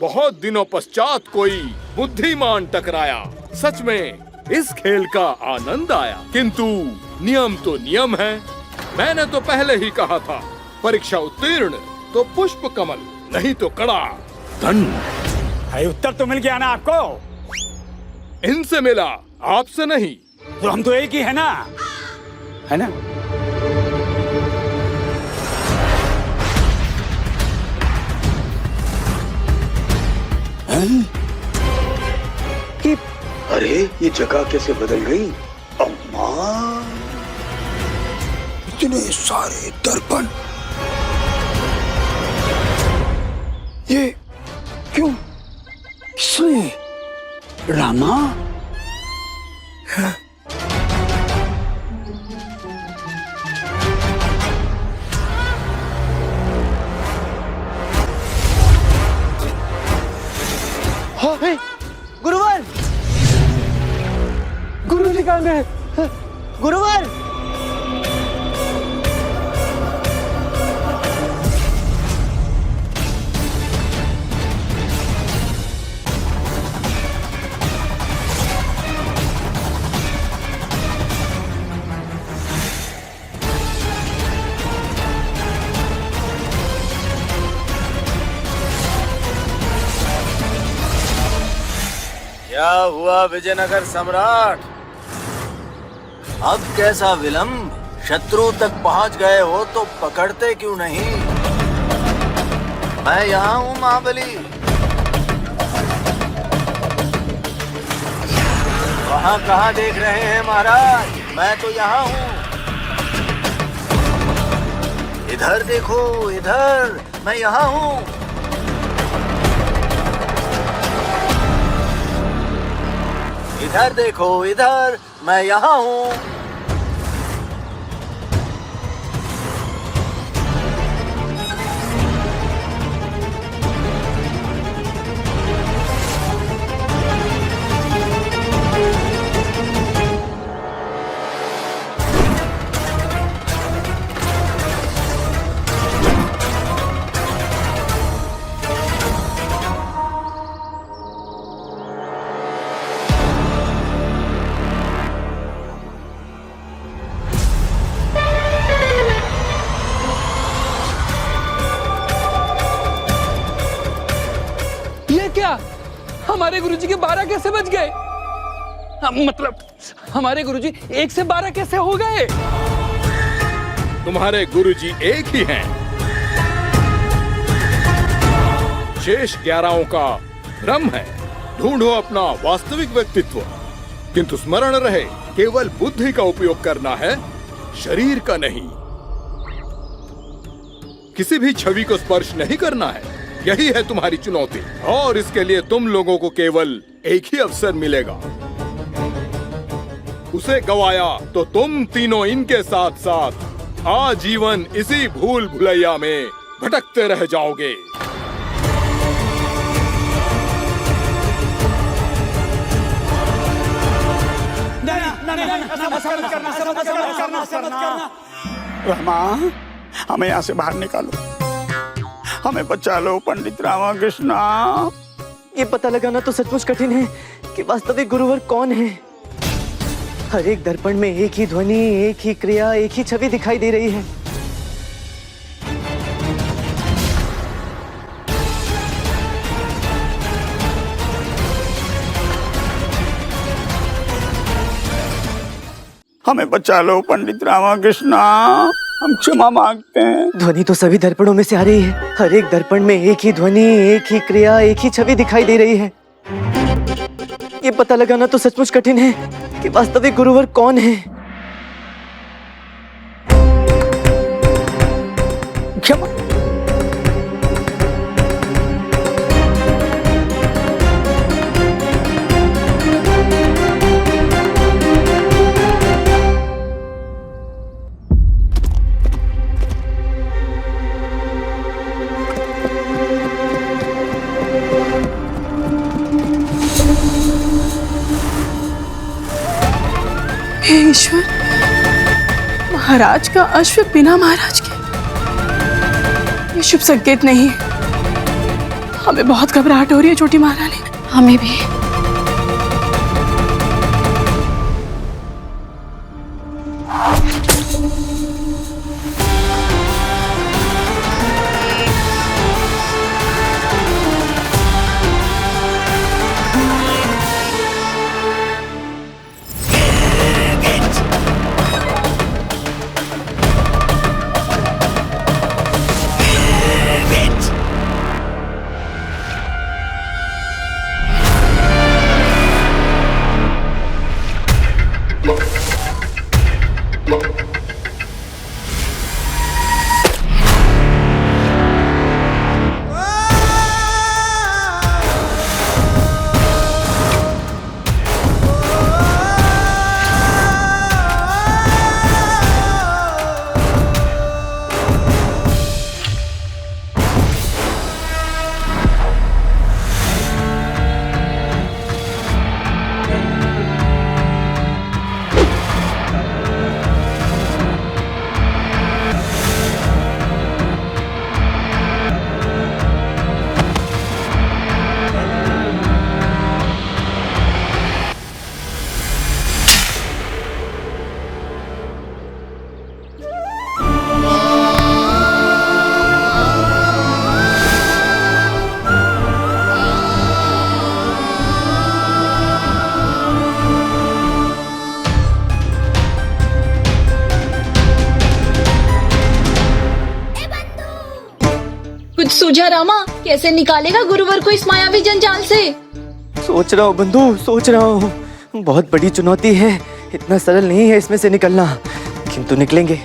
बहुत दिनों पश्चात कोई बुद्धिमान टकराया। सच में इस खेल का आनंद आया, किंतु नियम तो नियम है। मैंने तो पहले ही कहा था, परीक्षा उत्तीर्ण तो पुष्प कमल, नहीं तो कड़ा दंड। उत्तर तो मिल गया ना आपको? इनसे मिला, आपसे नहीं। तो हम तो एक ही है ना, है ना? अरे ये जगह कैसे बदल गई? अम्मा इतने सारे दर्पण, ये क्यों? किसने? रामा? गुरुवर, गुरुजी कहाँ गए? गुरुवर, क्या हुआ विजयनगर सम्राट? अब कैसा विलंब? शत्रु तक पहुंच गए हो तो पकड़ते क्यों नहीं? मैं यहाँ हूँ महाबली। वहाँ कहाँ देख रहे हैं महाराज? मैं तो यहाँ हूँ। इधर देखो, इधर, मैं यहाँ हूँ। इधर देखो, इधर, मैं यहाँ हूँ। हमारे गुरुजी के 12 कैसे बज गए? मतलब हमारे गुरुजी 1 से 12 कैसे हो गए? तुम्हारे गुरुजी एक ही हैं। शेष 11 का भ्रम है। ढूंढो अपना वास्तविक व्यक्तित्व, किंतु स्मरण रहे केवल बुद्धि का उपयोग करना है, शरीर का नहीं। किसी भी छवि को स्पर्श नहीं करना है। यही है तुम्हारी चुनौती, और इसके लिए तुम लोगों को केवल एक ही अवसर मिलेगा। उसे गवाया तो तुम तीनों इनके साथ साथ आजीवन इसी भूल भुलैया में भटकते रह जाओगे। रमा, हमें यहाँ से बाहर निकालो, हमें बचा लो पंडित रामाकृष्ण। ये पता लगाना तो सचमुच कठिन है कि वास्तविक गुरुवर कौन है। हर एक दर्पण में एक ही ध्वनि, एक ही क्रिया, एक ही छवि दिखाई दे रही है। हमें बचा लो पंडित रामाकृष्ण, हम क्षमा मांगते हैं। ध्वनि तो सभी दर्पणों में से आ रही है। हर एक दर्पण में एक ही ध्वनि, एक ही क्रिया, एक ही छवि दिखाई दे रही है। ये पता लगाना तो सचमुच कठिन है कि वास्तविक गुरुवर कौन है। क्षमा। हे ईश्वर, महाराज का अश्व बिना महाराज के, ये शुभ संकेत नहीं है। हमें बहुत घबराहट हो रही है छोटी महारानी। हमें भी। सूझा रामा? कैसे निकालेगा गुरुवर को इस मायावी जंजाल से? सोच रहा हूँ बंधु, सोच रहा हूँ। बहुत बड़ी चुनौती है, इतना सरल नहीं है इसमें से निकलना, किंतु निकलेंगे,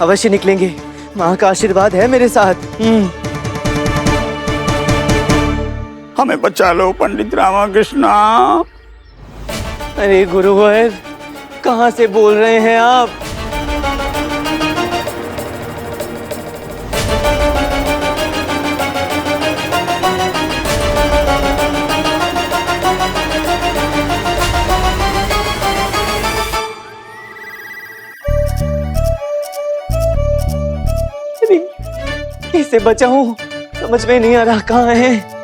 अवश्य निकलेंगे। माँ का आशीर्वाद है मेरे साथ। हमें बचा लो पंडित रामाकृष्णा। अरे गुरुवर, कहाँ से बोल रहे हैं आप? कैसे बचाऊं, समझ में नहीं आ रहा कहाँ है।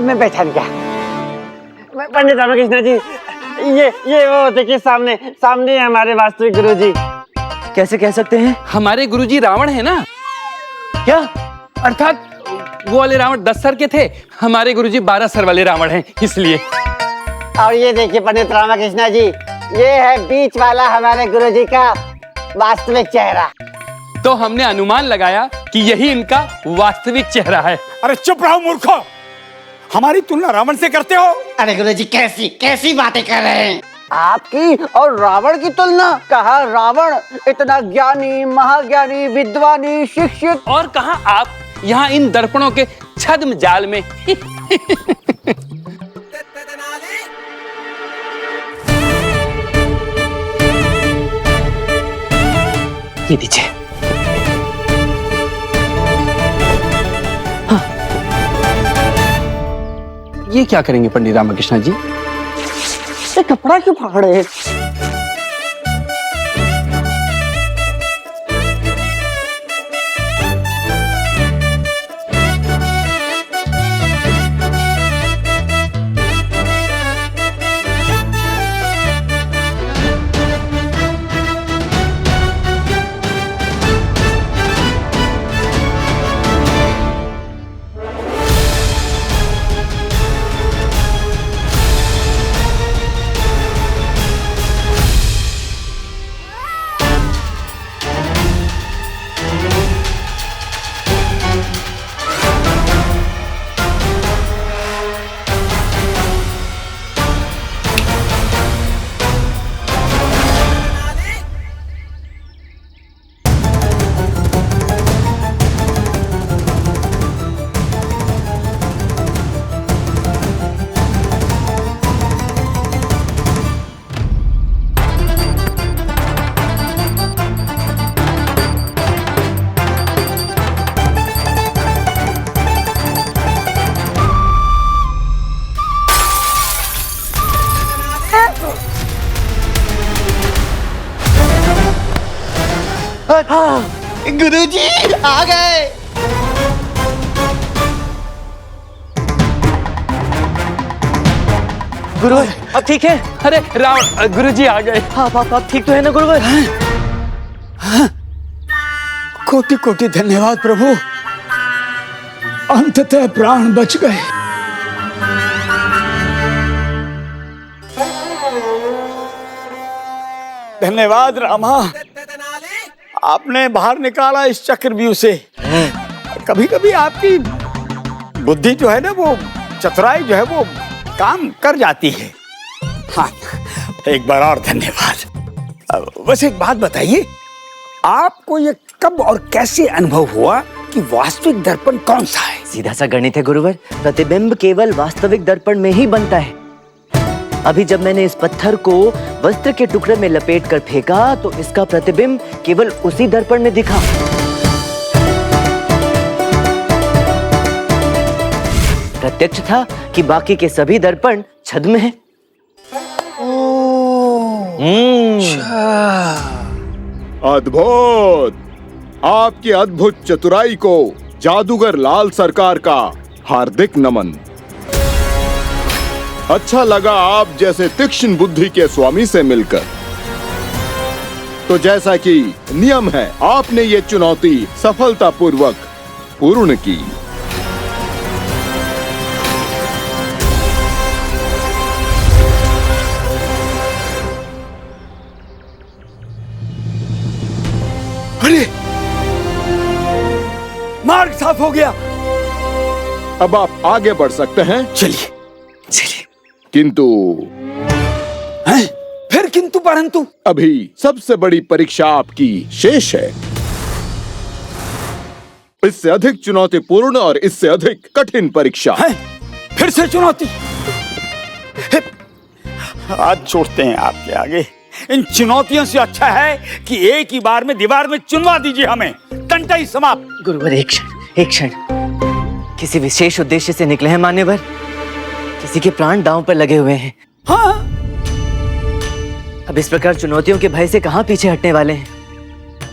मैं बैठा गया। पंडित रामकृष्ण जी, ये वो देखिए सामने सामने हमारे वास्तविक गुरुजी। कैसे कह सकते हैं? हमारे गुरुजी रावण है ना? क्या? अर्थात वो वाले रावण 10 सर के थे, हमारे गुरुजी 12 सर वाले रावण हैं, इसलिए। और ये देखिए पंडित रामकृष्ण जी, ये है बीच वाला हमारे गुरुजी का वास्तविक चेहरा। तो हमने अनुमान लगाया कि यही इनका वास्तविक चेहरा है। अरे चुप रहो मूर्खो, हमारी तुलना रावण से करते हो? अरे गुरुजी कैसी कैसी बातें कर रहे हैं? आपकी और रावण की तुलना? कहा रावण इतना ज्ञानी, महाज्ञानी, विद्वानी, शिक्षित, और कहा आप यहाँ इन दर्पणों के छद्म जाल में। ये दीजिए। हाँ। ये क्या करेंगे पंडित रामकृष्ण जी? ये कपड़ा क्यों फाड़े? गुरुजी आ गए। गुरुवर, अब ठीक है? अरे रावण, गुरुजी आ गए। आप ठीक तो है ना गुरुवर? कोटि कोटि धन्यवाद प्रभु, अंततः प्राण बच गए। धन्यवाद रामा, आपने बाहर निकाला इस चक्रव्यूह से। कभी कभी आपकी बुद्धि जो है ना, वो चतुराई जो है वो काम कर जाती है। हाँ, एक बार और धन्यवाद। बस एक बात बताइए, आपको ये कब और कैसे अनुभव हुआ कि वास्तविक दर्पण कौन सा है? सीधा सा गणित है गुरुवर, प्रतिबिंब केवल वास्तविक दर्पण में ही बनता है। अभी जब मैंने इस पत्थर को वस्त्र के टुकड़े में लपेट कर फेंका तो इसका प्रतिबिंब केवल उसी दर्पण में दिखा। प्रत्यक्ष था कि बाकी के सभी दर्पण छद्म हैं। अद्भुत! आपकी अद्भुत चतुराई को जादूगर लाल सरकार का हार्दिक नमन। अच्छा लगा आप जैसे तीक्ष्ण बुद्धि के स्वामी से मिलकर। तो जैसा कि नियम है, आपने ये चुनौती सफलतापूर्वक पूर्ण की। साफ हो गया। अब आप आगे बढ़ सकते हैं। चलिए चलिए। किंतु हैं? फिर किंतु परंतु? अभी सबसे बड़ी परीक्षा आपकी शेष है। इससे अधिक चुनौतीपूर्ण और इससे अधिक कठिन परीक्षा है। फिर से चुनौती? हाथ छोड़ते हैं आपके आगे। इन चुनौतियों से अच्छा है कि एक ही बार में दीवार में चुनवा दीजिए हमें। तंटा ही समाप्त। गुरुवर एक क्षण। किसी विशेष उद्देश्य से निकले हैं मान्यवर? किसी के प्राण दांव पर लगे हुए हैं। हाँ। अब इस प्रकार चुनौतियों के भय से कहां पीछे हटने वाले हैं?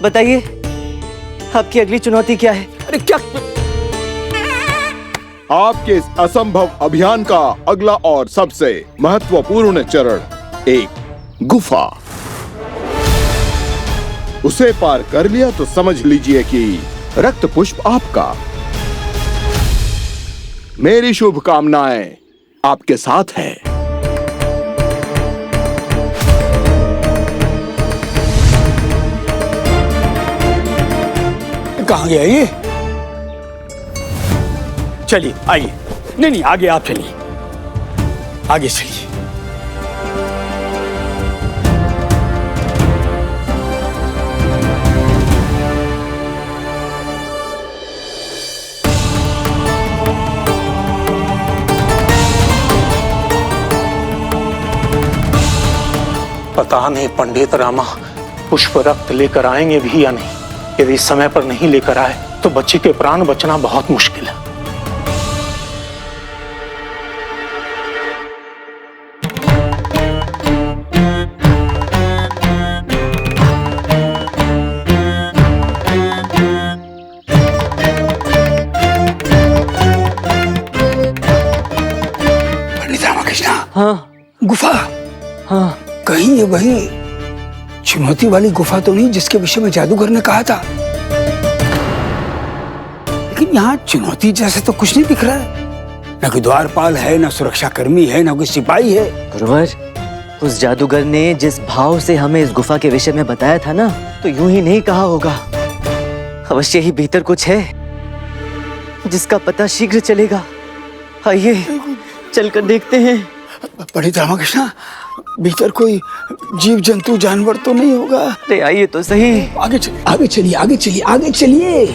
बताइए, आपकी अगली चुनौती क्या है? अरे क्या? आपके इस असंभव अभियान का अगला और सबसे महत्वपूर्ण चरण एक गुफा। उसे पार कर लिया तो समझ लीजिए कि रक्त पुष्प आपका। मेरी शुभकामनाएं आपके साथ है। कहां गया ये? चलिए आइए। नहीं आगे आप चलिए, आगे चलिए। पता नहीं पंडित रामा पुष्प रक्त लेकर आएंगे भी या नहीं। यदि समय पर नहीं लेकर आए तो बच्ची के प्राण बचना बहुत मुश्किल है। पंडित रामकृष्ण। हाँ। गुफा? हाँ। कहीं ये वही चुनौती वाली गुफा तो नहीं जिसके विषय में जादूगर ने कहा था? लेकिन यहाँ चुनौती जैसे तो कुछ नहीं दिख रहा है। न कोई द्वारपाल है, न सुरक्षा कर्मी है, न कोई सिपाही है। गुरुवर, उस जादूगर ने जिस भाव से हमें इस गुफा के विषय में बताया था ना, तो यूं ही नहीं कहा होगा। अवश्य ही भीतर कुछ है जिसका पता शीघ्र चलेगा। आइए चलकर देखते हैं। पंडित रामकृष्ण, भीतर कोई जीव जंतु जानवर तो नहीं होगा? अरे आइए तो सही। आगे चलिए, आगे चलिए, आगे चलिए, आगे चलिए।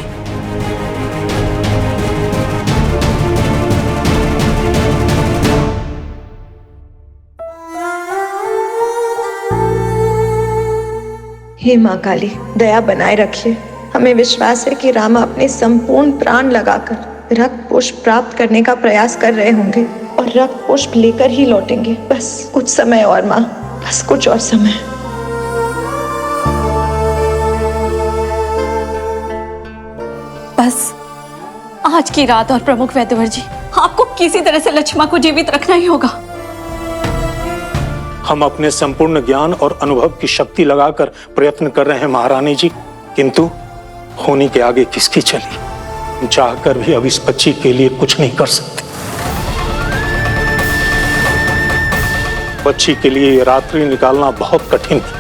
हे माँ काली, दया बनाए रखिए। हमें विश्वास है कि रामा अपने संपूर्ण प्राण लगाकर रक्त पुष्प प्राप्त करने का प्रयास कर रहे होंगे और रक्त पुष्प लेकर ही लौटेंगे। बस कुछ समय और माँ, बस कुछ और समय। बस आज की रात और प्रमुख वैद्यवर जी, आपको किसी तरह से लक्ष्मा को जीवित रखना ही होगा। हम अपने संपूर्ण ज्ञान और अनुभव की शक्ति लगाकर प्रयत्न कर रहे हैं महारानी जी, किंतु होने के आगे किसकी चली। चाहकर भी अब इस बच्ची के लिए कुछ नहीं कर सकते। बच्ची के लिए ये रात्रि निकालना बहुत कठिन है।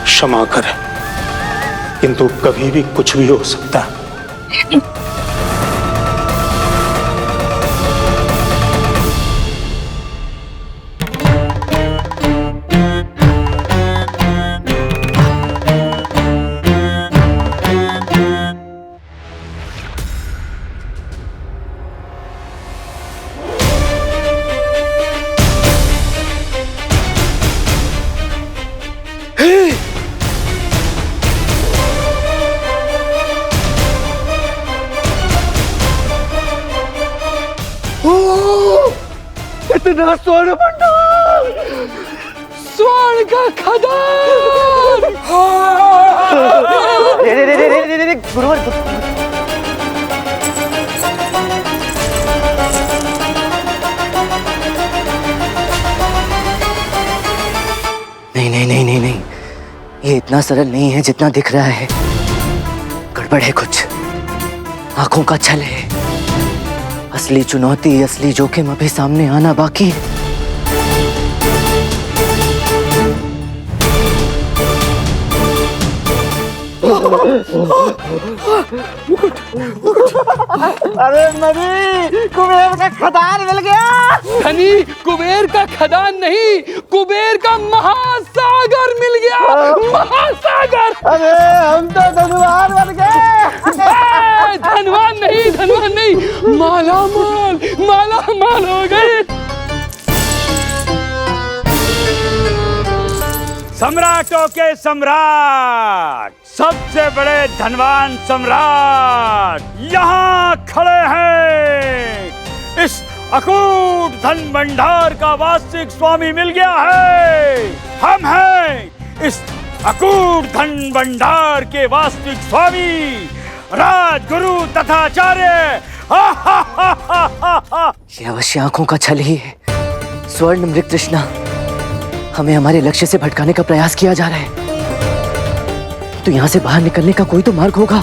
क्षमा करें, किंतु कभी भी कुछ भी हो सकता है। इतना स्वर्ण भंडार, स्वर्ण का खदान। गुरुवर, नहीं, ये इतना सरल नहीं है जितना दिख रहा है। गड़बड़ है कुछ, आंखों का छल है। असली चुनौती, असली जोखिम अभी सामने आना बाकी है। अरे नदी, कुबेर का खदान मिल गया। धनी, कुबेर का खदान नहीं, कुबेर का महासागर मिल गया। महासागर। अरे हम तो धनवान बन गए। धनवान नहीं, मालामाल हो गए। सम्राटों के सम्राट, सबसे बड़े धनवान सम्राट यहाँ खड़े हैं। इस अकूट धन भंडार का वास्तविक स्वामी मिल गया है। हम हैं इस अकूट धन भंडार के वास्तविक स्वामी, राजगुरु तथा आचार्य। ये अवश्य आंखों का छल ही है। स्वर्ण मृग तृष्णा हमें हमारे लक्ष्य से भटकाने का प्रयास किया जा रहा है। तो यहाँ से बाहर निकलने का कोई तो मार्ग होगा।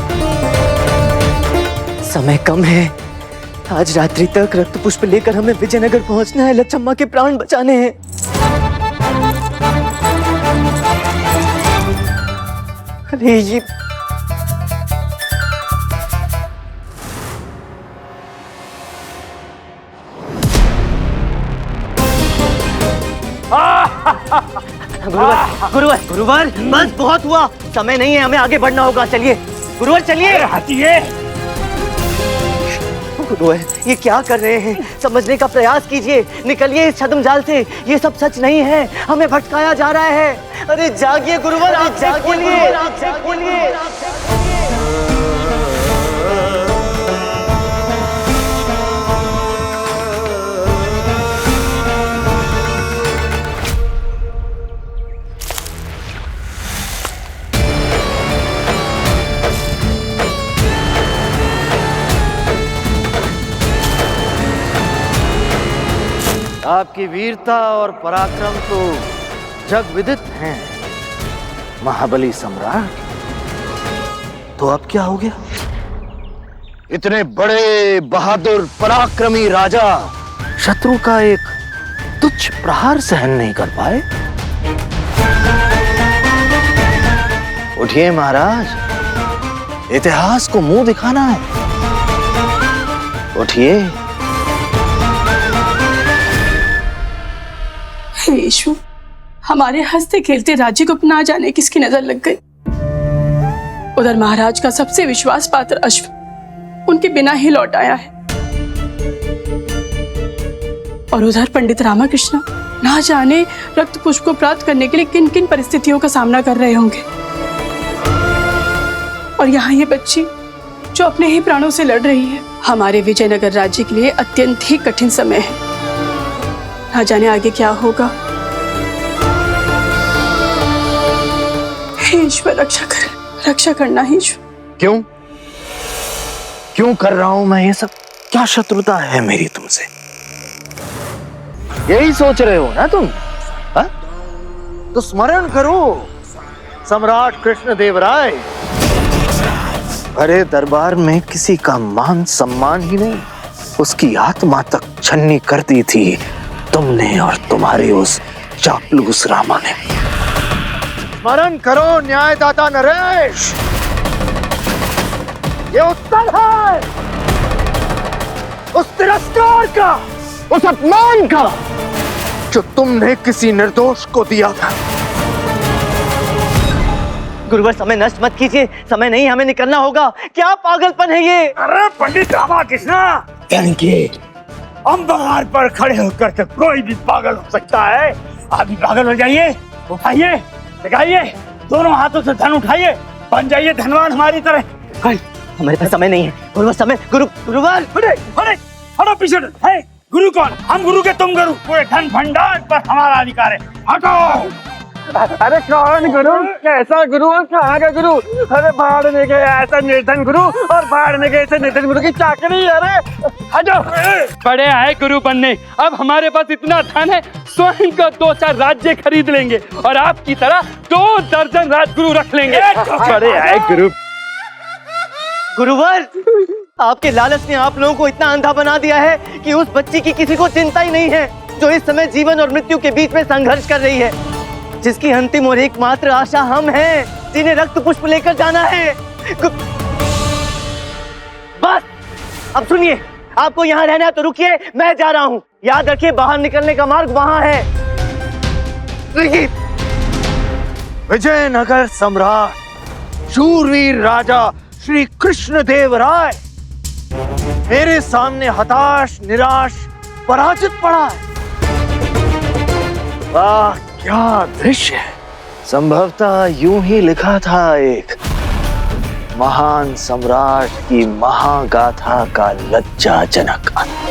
समय कम है। आज रात्रि तक रक्त पुष्प लेकर हमें विजयनगर पहुंचना है। लच्छम्मा के प्राण बचाने हैं। अरे ये गुरुवर बस बहुत हुआ। समय नहीं है, हमें आगे बढ़ना होगा। चलिए गुरुवर, चलिए। हटिए। गुरुवर, ये क्या कर रहे हैं? समझने का प्रयास कीजिए। निकलिए इस छद्म जाल से। ये सब सच नहीं है, हमें भटकाया जा रहा है। अरे जागिए गुरुवर, आप जागिए। आपकी वीरता और पराक्रम तो जग विदित हैं, महाबली सम्राट। तो अब क्या हो गया? इतने बड़े बहादुर पराक्रमी राजा शत्रु का एक तुच्छ प्रहार सहन नहीं कर पाए। उठिए महाराज, इतिहास को मुंह दिखाना है। उठिए। हे ईश्वर, हमारे हंसते खेलते राज्य को ना जाने किसकी नजर लग गई। उधर महाराज का सबसे विश्वास पात्र अश्व उनके बिना ही लौट आया है, और उधर पंडित रामाकृष्ण ना जाने रक्त पुष्प को प्राप्त करने के लिए किन किन परिस्थितियों का सामना कर रहे होंगे। और यहाँ ये बच्ची जो अपने ही प्राणों से लड़ रही है। हमारे विजयनगर राज्य के लिए अत्यंत ही कठिन समय है। ना जाने आगे क्या होगा। हे ईश्वर, रक्षा करना ही ईश्वर। क्यों कर रहा हूं मैं ये सब? क्या शत्रुता है मेरी तुमसे? यही सोच रहे हो ना तुम? हा? तो स्मरण करो सम्राट कृष्णदेव राय। अरे दरबार में किसी का मान सम्मान ही नहीं, उसकी आत्मा तक छन्नी कर दी थी तुमने और तुम्हारे उस चापलूस रामा ने। स्मरण करो न्यायदाता नरेश, ये उत्तर है उस तिरस्कार का, उस अपमान का जो तुमने किसी निर्दोष को दिया था। गुरुवर, समय नष्ट मत कीजिए। समय नहीं, हमें निकलना होगा। क्या पागलपन है ये? अरे पंडित रामाकृष्ण, अंबार पर खड़े होकर तो कोई भी पागल हो सकता है। आप भी पागल हो जाइए। उठाइए, लगाइए, दोनों हाथों से धन उठाइए, बन जाइए धनवान हमारी तरह। हमारे पास समय नहीं है गुरुवर। समय गुरुवर, हटो पीछे। है गुरु कौन? हम गुरु के तुम गुरु। पूरे धन भंडार पर हमारा अधिकार है। हटो। अरे कौन गुरु? कैसा गुरु और कहाँ का गुरु? अरे भाड़ने के ऐसा निर्धन गुरु और भाड़ने के ऐसे निर्धन गुरु की चाकरी है। अरे हटो। बड़े आए गुरु बनने, अब हमारे पास इतना धन है स्वयं का 2-4 राज्य खरीद लेंगे और आपकी तरह 2 दर्जन राजगुरु रख लेंगे। बड़े आए गुरु। गुरुवर, आपके लालच ने आप लोगों को इतना अंधा बना दिया है कि उस बच्ची की किसी को चिंता ही नहीं है जो इस समय जीवन और मृत्यु के बीच में संघर्ष कर रही है, जिसकी अंतिम और एकमात्र आशा हम हैं, किसी ने रक्त पुष्प लेकर जाना है। बस अब सुनिए, आपको यहाँ रहना है तो रुकिए, मैं जा रहा हूँ। याद रखिए बाहर निकलने का मार्ग वहां है। विजयनगर सम्राट शूरवीर राजा श्री कृष्णदेव राय मेरे सामने हताश, निराश, पराजित पड़ा है। वाह क्या दृश्य है। संभवतः यूं ही लिखा था एक महान सम्राट की महागाथा का लज्जाजनक अंत।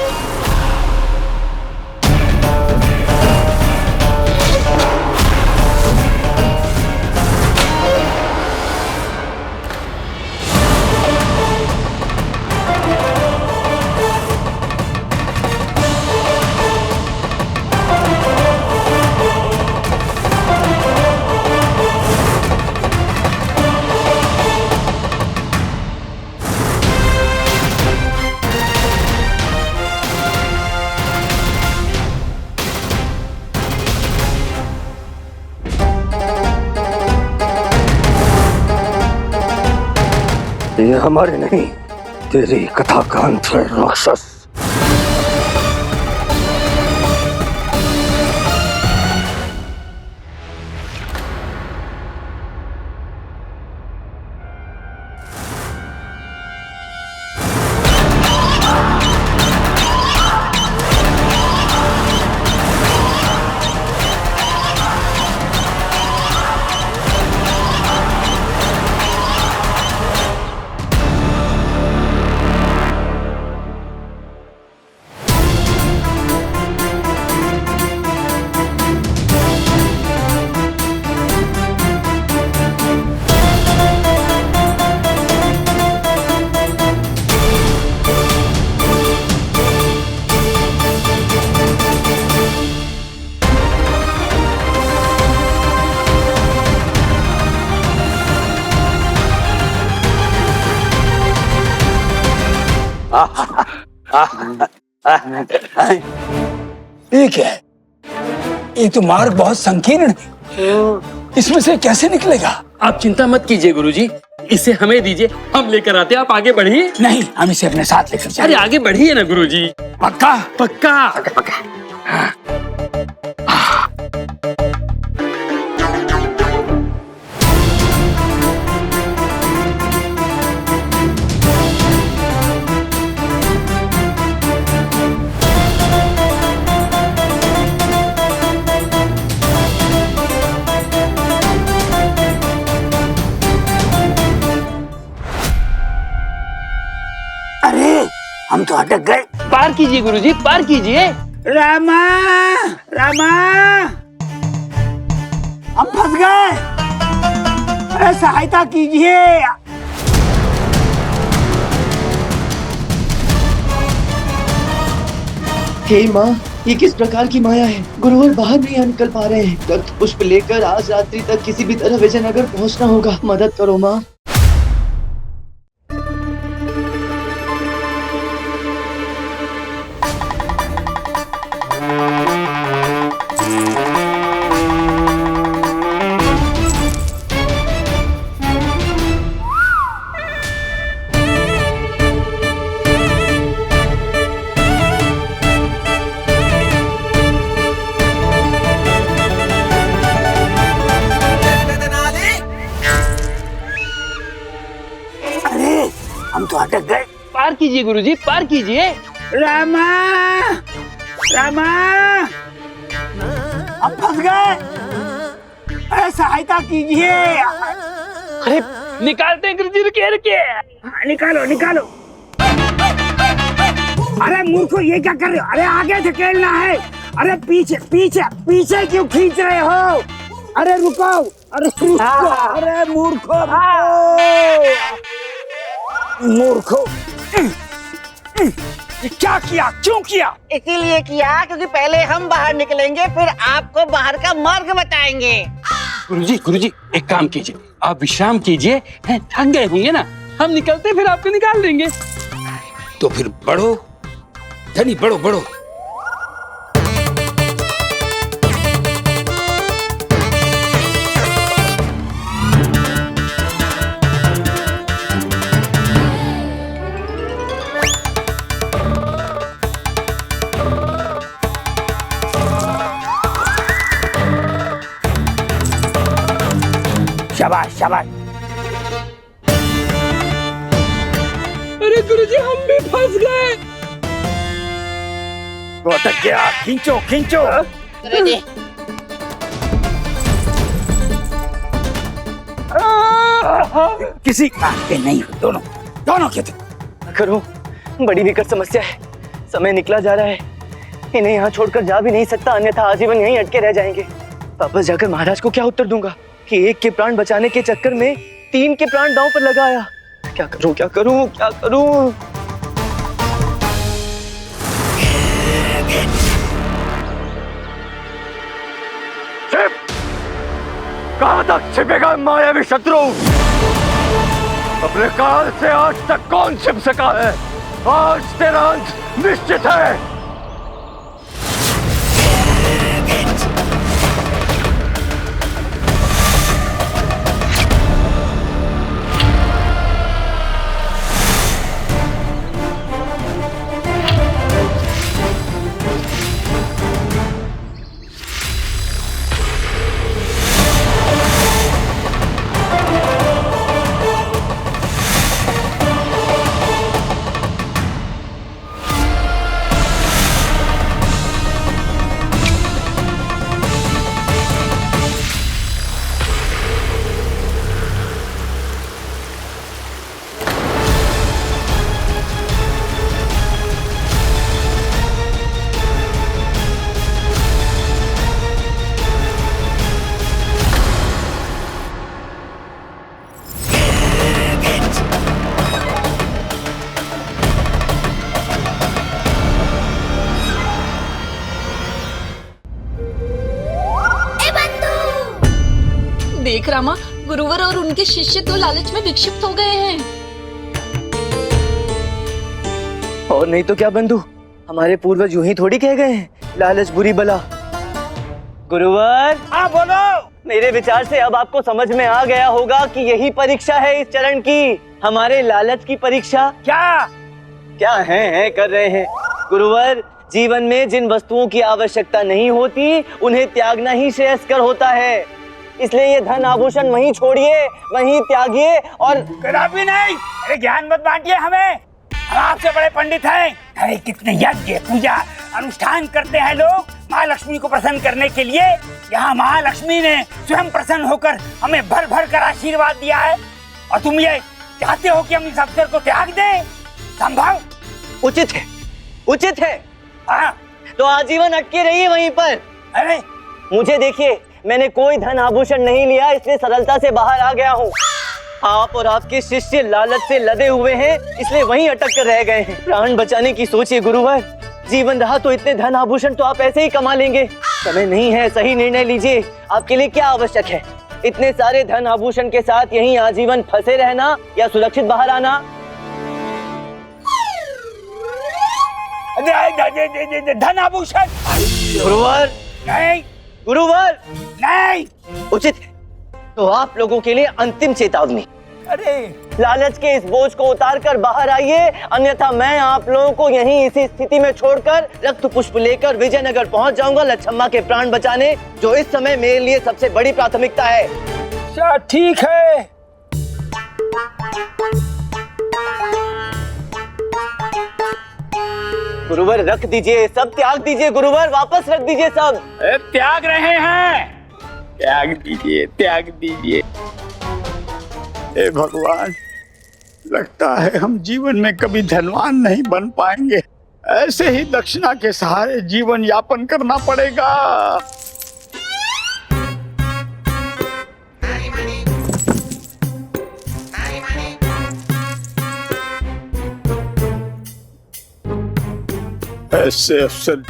ये हमारे नहीं, तेरी कथा का अंत है राक्षस। ठीक है, ये तो मार्ग बहुत संकीर्ण है, इसमें से कैसे निकलेगा? आप चिंता मत कीजिए गुरुजी, इसे हमें दीजिए, हम लेकर आते हैं। आप आगे बढ़िए। नहीं, हम इसे अपने साथ लेकर चलेंगे। अरे आगे बढ़िए ना गुरुजी। पक्का? पक्का। हम तो अटक गए। पार कीजिए गुरुजी, पार कीजिए। रामा, रामा, हम फंस गए, अरे सहायता कीजिए। हे माँ, ये किस प्रकार की माया है? गुरुवर बाहर नहीं निकल पा रहे हैं। रक्त पुष्प लेकर आज रात्रि तक किसी भी तरह विजयनगर पहुँचना होगा। मदद करो माँ। हम तो अटक गए। पार कीजिए गुरुजी, पार कीजिए। रामा, रामा, हम फंस गए, अरे सहायता कीजिए। अरे निकालते हैं गुरुजी, रुकिए रुकिए। निकालो निकालो। अरे मूर्खो, ये क्या कर रहे हो? अरे आगे धकेलना है। अरे पीछे पीछे पीछे क्यों खींच रहे हो? अरे रुको, अरे रुको, अरे मूर्खो रुको। मूर्खो, क्या किया, क्यों किया? इसीलिए किया क्योंकि पहले हम बाहर निकलेंगे, फिर आपको बाहर का मार्ग बताएंगे। गुरुजी गुरुजी, एक काम कीजिए, आप विश्राम कीजिए, थक गए होंगे ना, हम निकलते फिर आपको निकाल देंगे। तो फिर बढ़ो धनी, बढ़ो बढ़ो। शाबाश। अरे गुरुजी हम भी फंस गए। वो अटक गया, खींचो खींचो। किसी काम के नहीं हो दोनों, दोनों के करूं, बड़ी विकट समस्या है। समय निकला जा रहा है, इन्हें यहाँ छोड़कर जा भी नहीं सकता, अन्यथा आजीवन यहीं अटके रह जाएंगे। वापस जाकर महाराज को क्या उत्तर दूंगा कि एक के प्राण बचाने के चक्कर में 3 के प्राण दांव पर लगाया। क्या करूं, क्या करूं, क्या करूं? कहां तक छिपेगा मायावी शत्रु? अपने काल से आज तक कौन छिप सका है? आज तेरा अंत निश्चित है। देख रामा, गुरुवर और उनके शिष्य तो लालच में विक्षिप्त हो गए हैं। और नहीं तो क्या बंधु, हमारे पूर्वज यूं ही थोड़ी कह गए हैं, लालच बुरी बला। गुरुवर, हाँ बोलो। मेरे विचार से अब आपको समझ में आ गया होगा कि यही परीक्षा है इस चरण की, हमारे लालच की परीक्षा। क्या है कर रहे हैं गुरुवर? जीवन में जिन वस्तुओं की आवश्यकता नहीं होती उन्हें त्यागना ही श्रेयस्कर होता है। इसलिए ये धन आभूषण वहीं छोड़िए, वहीं त्यागिए और कदापि नहीं। अरे ज्ञान मत बांटिए हमें, हम आपसे बड़े पंडित हैं। अरे कितने यज्ञ पूजा अनुष्ठान करते हैं लोग माँ लक्ष्मी को प्रसन्न करने के लिए। यहाँ माँ लक्ष्मी ने स्वयं प्रसन्न होकर हमें भर भर कर आशीर्वाद दिया है, और तुम ये चाहते हो कि हम इस अवसर को त्याग दें? संभव? उचित है, उचित है। हाँ, तो आजीवन अटके रहिए वहीं पर। अरे मुझे देखिए, मैंने कोई धन आभूषण नहीं लिया, इसलिए सरलता से बाहर आ गया हूँ। आप और आपके शिष्य लालच से लदे हुए हैं, इसलिए वहीं अटक कर रह गए हैं। प्राण बचाने की सोचिए गुरुवर, जीवन रहा तो इतने धन आभूषण तो आप ऐसे ही कमा लेंगे। समय नहीं है, सही निर्णय लीजिए। आपके लिए क्या आवश्यक है? इतने सारे धन आभूषण के साथ यहीं आजीवन फंसे रहना या सुरक्षित बाहर आना? धन आभूषण गुरुवर नहीं, गुरुवर नहीं। उचित है, तो आप लोगों के लिए अंतिम चेतावनी। अरे लालच के इस बोझ को उतार कर बाहर आइए, अन्यथा मैं आप लोगों को यहीं इसी स्थिति में छोड़कर रक्त पुष्प लेकर विजयनगर पहुंच जाऊंगा लच्छम्मा के प्राण बचाने, जो इस समय मेरे लिए सबसे बड़ी प्राथमिकता है। अच्छा ठीक है। गुरुवर रख दीजिए, सब त्याग दीजिए गुरुवर, वापस रख दीजिए सब। त्याग रहे हैं, त्याग दीजिए, त्याग दीजिए। हे भगवान, लगता है हम जीवन में कभी धनवान नहीं बन पाएंगे। ऐसे ही दक्षिणा के सहारे जीवन यापन करना पड़ेगा। ऐसे अवसर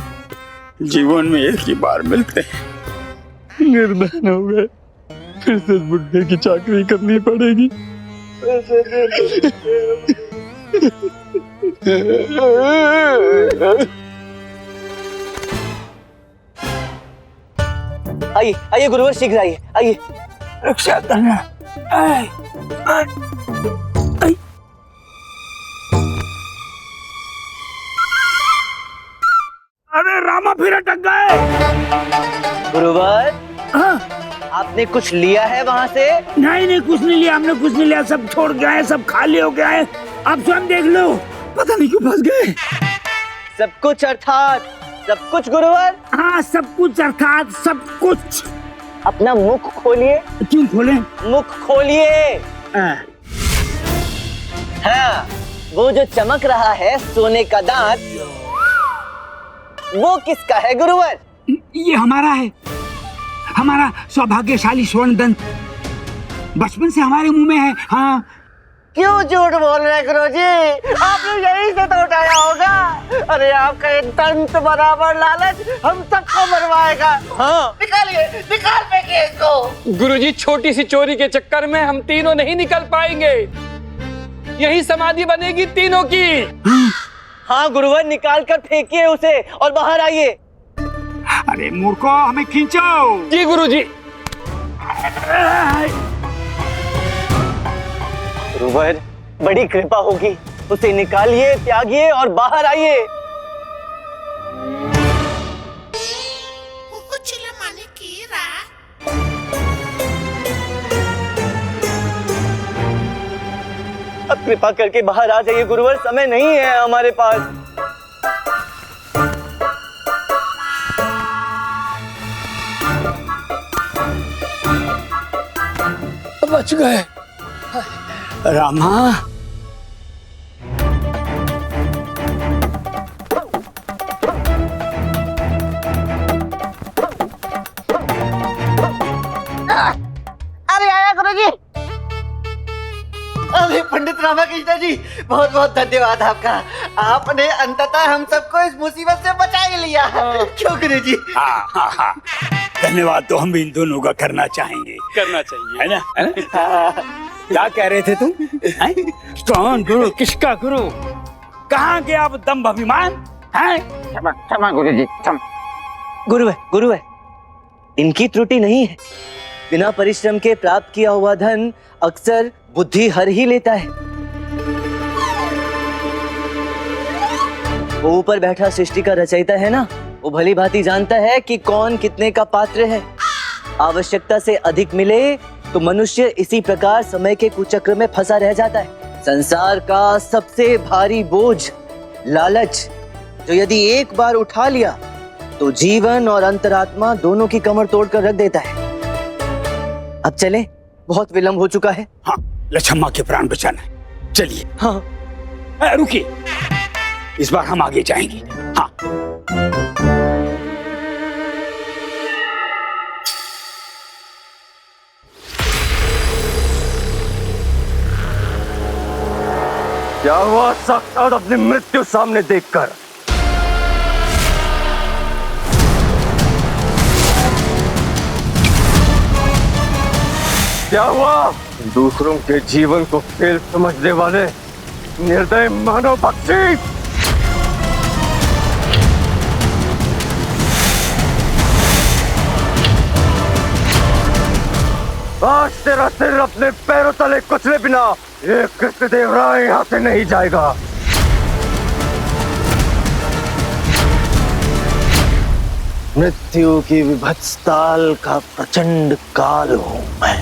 जीवन में एक ही बार मिलते हैं। निर्धन हो गए, फिर से बुढ़े की चाकरी करनी पड़ेगी। आइए आइए गुरुवर, शीघ्र आइए, आइए। रक्षा करना। अरे रामा, फिर अटक गए। गुरुवर, आपने कुछ लिया है वहाँ से? नहीं, कुछ नहीं लिया, हमने कुछ नहीं लिया, सब छोड़ के आए, सब खाली हो गया है। आप स्वयं देख लो, पता नहीं क्यों फंस गए। सब कुछ अर्थात सब कुछ गुरुवर? हाँ, सब कुछ अर्थात सब कुछ। अपना मुख खोलिए। क्यों खोले? मुख खोलिए। हाँ, वो जो चमक रहा है सोने का दांत, वो किसका है गुरुवर? ये हमारा है, हमारा सौभाग्यशाली स्वर्ण दंत, बचपन से हमारे मुंह में है। हाँ। क्यों झूठ बोल रहे गुरुजी? आपने यही से तो उठाया होगा। अरे आपका ये दंत बराबर लालच हम सबको मरवाएगा। हाँ। निकाल फेंकिए इसको। गुरुजी, छोटी सी चोरी के चक्कर में हम तीनों नहीं निकल पाएंगे। यही समाधि बनेगी तीनों की। हाँ गुरुवर, निकाल कर फेंकिए उसे और बाहर आइए। अरे मूर्खो, हमें खींचो। जी गुरुजी। गुरुवर, बड़ी कृपा होगी, उसे निकालिए, त्यागिए और बाहर आइए। अब कृपा करके बाहर आ जाइए गुरुवर, समय नहीं है हमारे पास। बच गए रामा। अरे आया गुरुजी। अरे पंडित रामाकृष्ण जी, बहुत बहुत धन्यवाद आपका। आपने अंततः हम सबको इस मुसीबत से बचा ही लिया। क्यों गुरुजी? हाँ, धन्यवाद तो हम इन दोनों का करना चाहेंगे। करना चाहिए, है ना? क्या कह रहे थे तुम? कौन गुरु, किसका गुरु? कहाँ गया अब दम्भ अभिमान? क्षमा गुरुजी, गुरुवर, इनकी त्रुटि नहीं है। बिना परिश्रम के प्राप्त किया हुआ धन अक्सर बुद्धि हर ही लेता है। वो ऊपर बैठा सृष्टि का रचयिता है ना, वो भली भांति जानता है कि कौन कितने का पात्र है। आवश्यकता से अधिक मिले तो मनुष्य इसी प्रकार समय के कुचक्र में फंसा रह जाता है। संसार का सबसे भारी बोझ लालच, जो यदि एक बार उठा लिया तो जीवन और अंतरात्मा दोनों की कमर तोड़कर रख देता है। अब चले, बहुत विलंब हो चुका है। हाँ, लछम्मा के प्राण बचाना है, चलिए। हाँ। रुकिए, इस बार हम आगे जाएंगे। हाँ। क्या हुआ साक्षात अपनी मृत्यु सामने देखकर? क्या हुआ? दूसरों के जीवन को खेल समझने वाले निर्दय मानव पक्षी! आज तेरा सिर अपने पैरों तले कुचले बिना ये कृष्णदेवराय यहाँ से नहीं जाएगा। मृत्यु की विभत्स ताल का प्रचंड काल हूं मैं।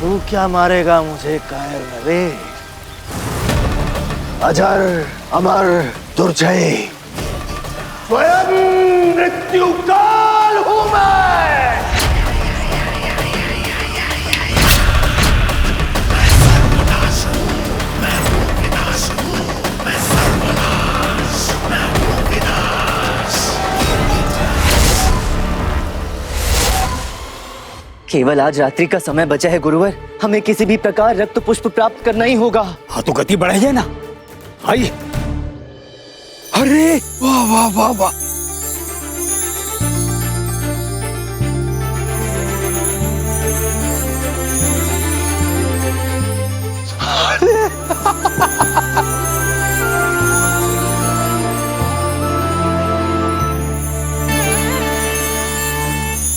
तू क्या मारेगा मुझे कायर नरे? अजर अमर दुर्जय स्वयं मृत्यु काल हूं मैं। केवल आज रात्रि का समय बचा है गुरुवर, हमें किसी भी प्रकार रक्त पुष्प प्राप्त करना ही होगा। हाँ, तो गति बढ़ाइए ना। आइए। अरे वाह वाह वाह वाह।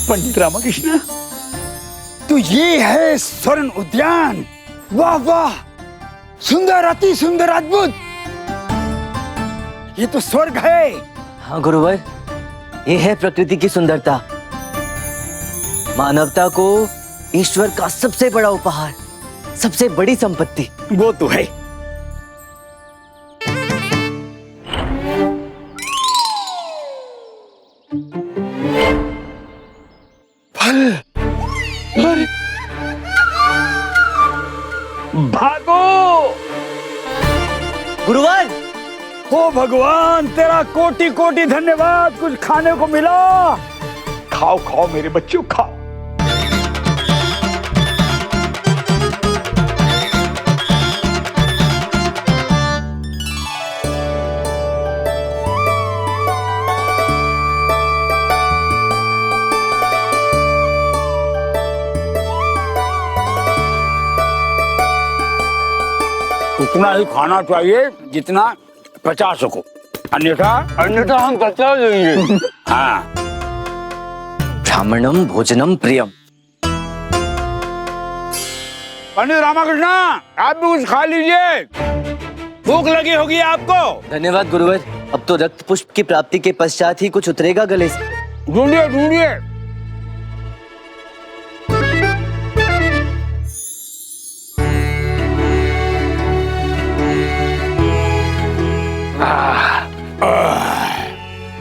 पंडित रामकृष्ण, तो ये है स्वर्ण उद्यान। वाह वाह, सुंदर, अति सुंदर, अद्भुत। ये तो स्वर्ग है। हाँ गुरुवर, ये है प्रकृति की सुंदरता। मानवता को ईश्वर का सबसे बड़ा उपहार, सबसे बड़ी संपत्ति। वो तो है। फल। अरे भागो गुरुवर। ओ भगवान, तेरा कोटि कोटि धन्यवाद, कुछ खाने को मिला। खाओ खाओ मेरे बच्चों, खाओ। उतना ही खाना चाहिए जितना पचा सको, अन्यथा अन्यथा हम कच्चा लेंगे। हाँ। ब्राह्मणम भोजनम प्रियम। पंडित रामाकृष्ण, आप भी कुछ खा लीजिए, भूख लगी होगी आपको। धन्यवाद गुरुवर। अब तो रक्त पुष्प की प्राप्ति के पश्चात ही कुछ उतरेगा गले से। ढूंढिए ढूंढिए।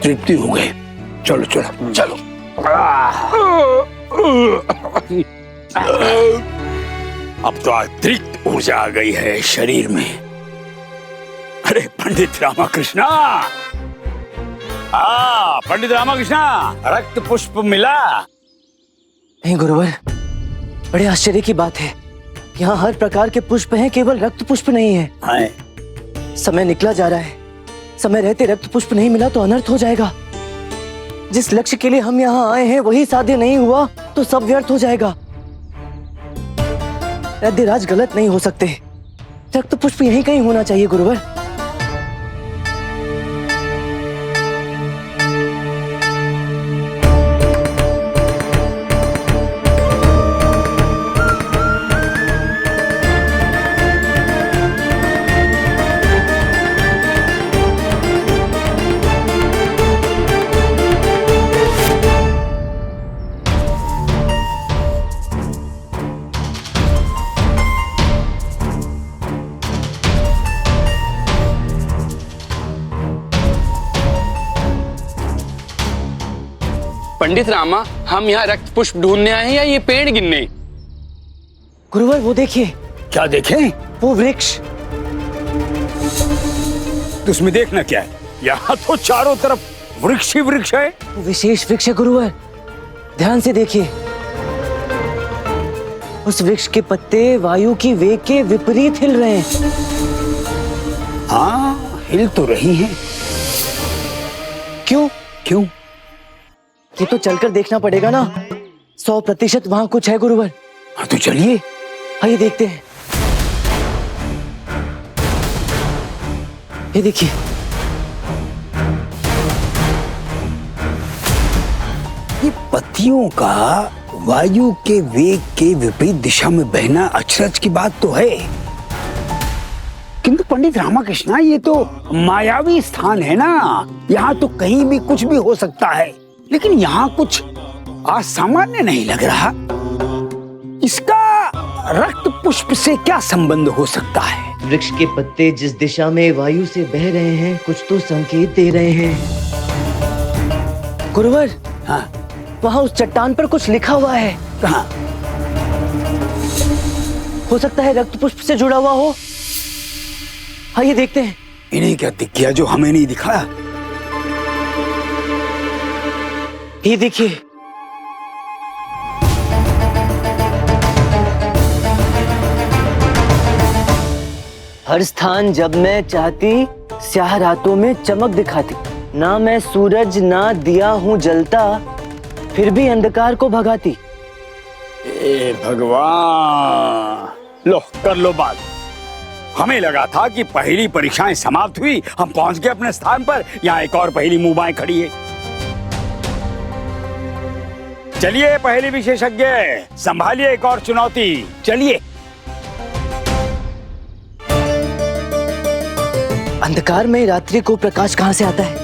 तृप्ति हो गई। चलो चलो चलो। अब तो अतिरिक्त ऊर्जा आ गई है शरीर में। अरे पंडित रामाकृष्ण, पंडित रामाकृष्ण, रक्त पुष्प मिला? नहीं गुरुवर, बड़े आश्चर्य की बात है, यहाँ हर प्रकार के पुष्प हैं, केवल रक्त पुष्प नहीं है। समय निकला जा रहा है, समय रहते रक्त पुष्प नहीं मिला तो अनर्थ हो जाएगा। जिस लक्ष्य के लिए हम यहाँ आए हैं वही साध्य नहीं हुआ तो सब व्यर्थ हो जाएगा। राज गलत नहीं हो सकते, रक्त पुष्प यहीं कहीं होना चाहिए गुरुवर। पंडित रामा, हम यहाँ रक्त पुष्प ढूंढने आए हैं या ये पेड़ गिनने? गुरुवर वो देखिए। क्या देखें? वो वृक्ष। तो उसमें देखना क्या है? यहाँ तो चारों तरफ वृक्ष ही वृक्ष है। वो विशेष वृक्ष है गुरुवर, ध्यान से देखिए। उस वृक्ष के पत्ते वायु की वेग के विपरीत हिल रहे हैं। हाँ, हिल तो रही हैं। क्यों? क्यों? ये तो चलकर देखना पड़ेगा ना। 100% वहां कुछ है गुरुवर। हाँ तो चलिए, आइए देखते हैं। ये देखिए, ये पत्तियों का वायु के वेग के विपरीत दिशा में बहना अचरज की बात तो है, किंतु पंडित रामाकृष्ण ये तो मायावी स्थान है ना। यहाँ तो कहीं भी कुछ भी हो सकता है, लेकिन यहाँ कुछ असामान्य नहीं लग रहा। इसका रक्त पुष्प से क्या संबंध हो सकता है? वृक्ष के पत्ते जिस दिशा में वायु से बह रहे हैं कुछ तो संकेत दे रहे हैं गुरुवर। हाँ, वहाँ उस चट्टान पर कुछ लिखा हुआ है। कहाँ? हो सकता है रक्त पुष्प से जुड़ा हुआ हो। आइए देखते हैं। इन्हें क्या दिख गया जो हमें नहीं दिखाया? ये देखिए, हर स्थान जब मैं चाहती स्याह रातों में चमक दिखाती। ना मैं सूरज ना दिया हूँ जलता, फिर भी अंधकार को भगाती। ए भगवान, लो कर लो बात। हमें लगा था कि पहली परीक्षाएं समाप्त हुई, हम पहुंच गए अपने स्थान पर। यहाँ एक और पहली मुंह बाएं खड़ी है। चलिए पहली विशेषज्ञ, संभालिए एक और चुनौती। चलिए। अंधकार में रात्रि को प्रकाश कहाँ से आता है?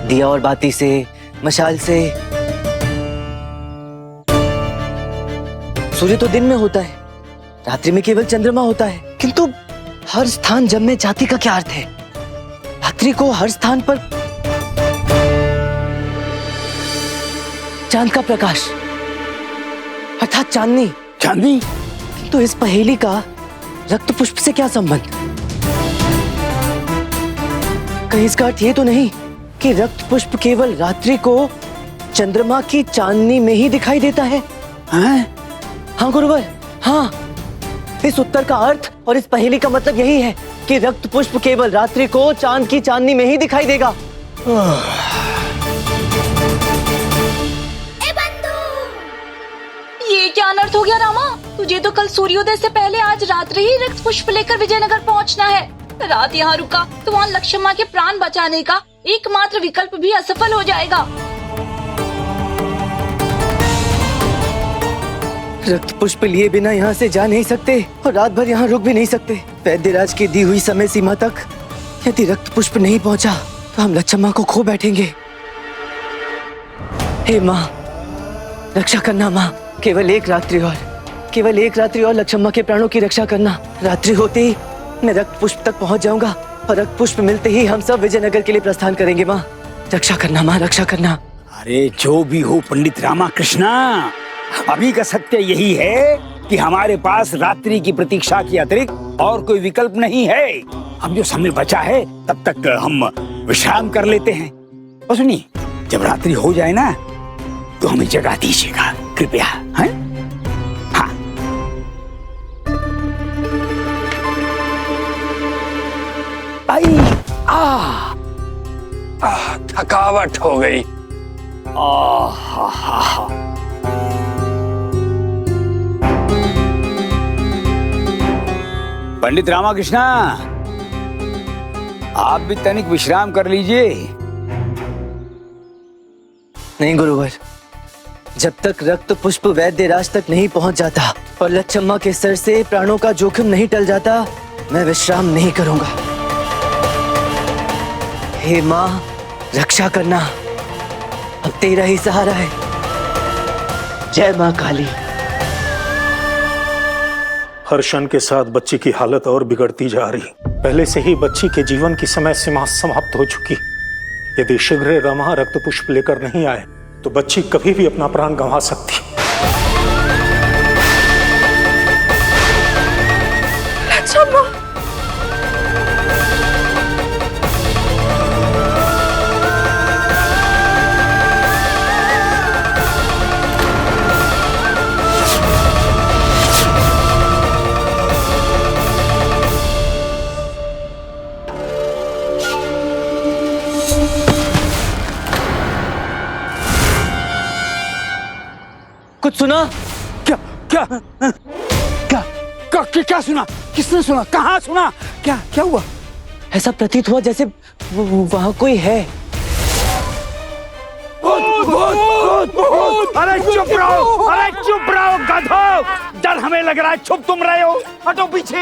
दिया और बाती से, मशाल से। सूर्य तो दिन में होता है, रात्रि में केवल चंद्रमा होता है। किंतु हर स्थान जब में जाति का क्या अर्थ है? रात्रि को हर स्थान पर चांद का प्रकाश अर्थात चांदनी। चांदनी? किंतु इस पहेली का रक्त पुष्प से क्या संबंध? कहीं इसका अर्थ ये तो नहीं कि रक्त पुष्प केवल रात्रि को चंद्रमा की चांदनी में ही दिखाई देता है? हाँ गुरुवर, हाँ। इस उत्तर का अर्थ और इस पहेली का मतलब यही है कि रक्त पुष्प केवल रात्रि को चांद की चांदनी में ही दिखाई देगा। ये क्या अनर्थ हो गया रामा? तुझे तो कल सूर्योदय से पहले आज रात्रि ही रक्त पुष्प लेकर विजयनगर पहुंचना है। रात यहाँ रुका तो वहाँ लक्ष्मण के प्राण बचाने का एकमात्र विकल्प भी असफल हो जाएगा। रक्त पुष्प लिए बिना यहाँ से जा नहीं सकते और रात भर यहाँ रुक भी नहीं सकते। वैद्यराज की दी हुई समय सीमा तक यदि रक्त पुष्प नहीं पहुँचा तो हम लक्ष्मण को खो बैठेंगे। हे माँ, रक्षा करना माँ। केवल एक रात्रि और लक्ष्मण के प्राणों की रक्षा करना। रात्रि होते ही मैं रक्त पुष्प तक पहुँच जाऊंगा और रक्त पुष्प मिलते ही हम सब विजयनगर के लिए प्रस्थान करेंगे। माँ रक्षा करना, माँ रक्षा करना। अरे जो भी हो पंडित रामाकृष्णा, अभी का सत्य यही है कि हमारे पास रात्रि की प्रतीक्षा के अतिरिक्त और कोई विकल्प नहीं है। अब जो समय बचा है तब तक हम विश्राम कर लेते हैं। और सुनिए, जब रात्रि हो जाए ना तो हमें जगा दीजिएगा कृपया। हैं? हाँ। आई थकावट हो गई। पंडित रामाकृष्णा, आप भी तनिक विश्राम कर लीजिए। नहीं गुरुवर, जब तक रक्त पुष्प वैद्यराज तक नहीं पहुंच जाता और लक्ष्मण के सर से प्राणों का जोखिम नहीं टल जाता, मैं विश्राम नहीं करूंगा। हे माँ, रक्षा करना, अब तेरा ही सहारा है। जय माँ काली। हर क्षण के साथ बच्ची की हालत और बिगड़ती जा रही। पहले से ही बच्ची के जीवन की समय सीमा समाप्त हो चुकी। यदि शीघ्र रमा रक्त पुष्प लेकर नहीं आए तो बच्ची कभी भी अपना प्राण गंवा सकती। कुछ सुना? क्या क्या क्या क्या, क्या सुना? किसने सुना? कहाँ सुना? क्या क्या हुआ? ऐसा प्रतीत हुआ जैसे वहाँ कोई है। अरे चुप रहो गधो! डर हमें लग रहा है, चुप तुम रहे हो। हटो पीछे।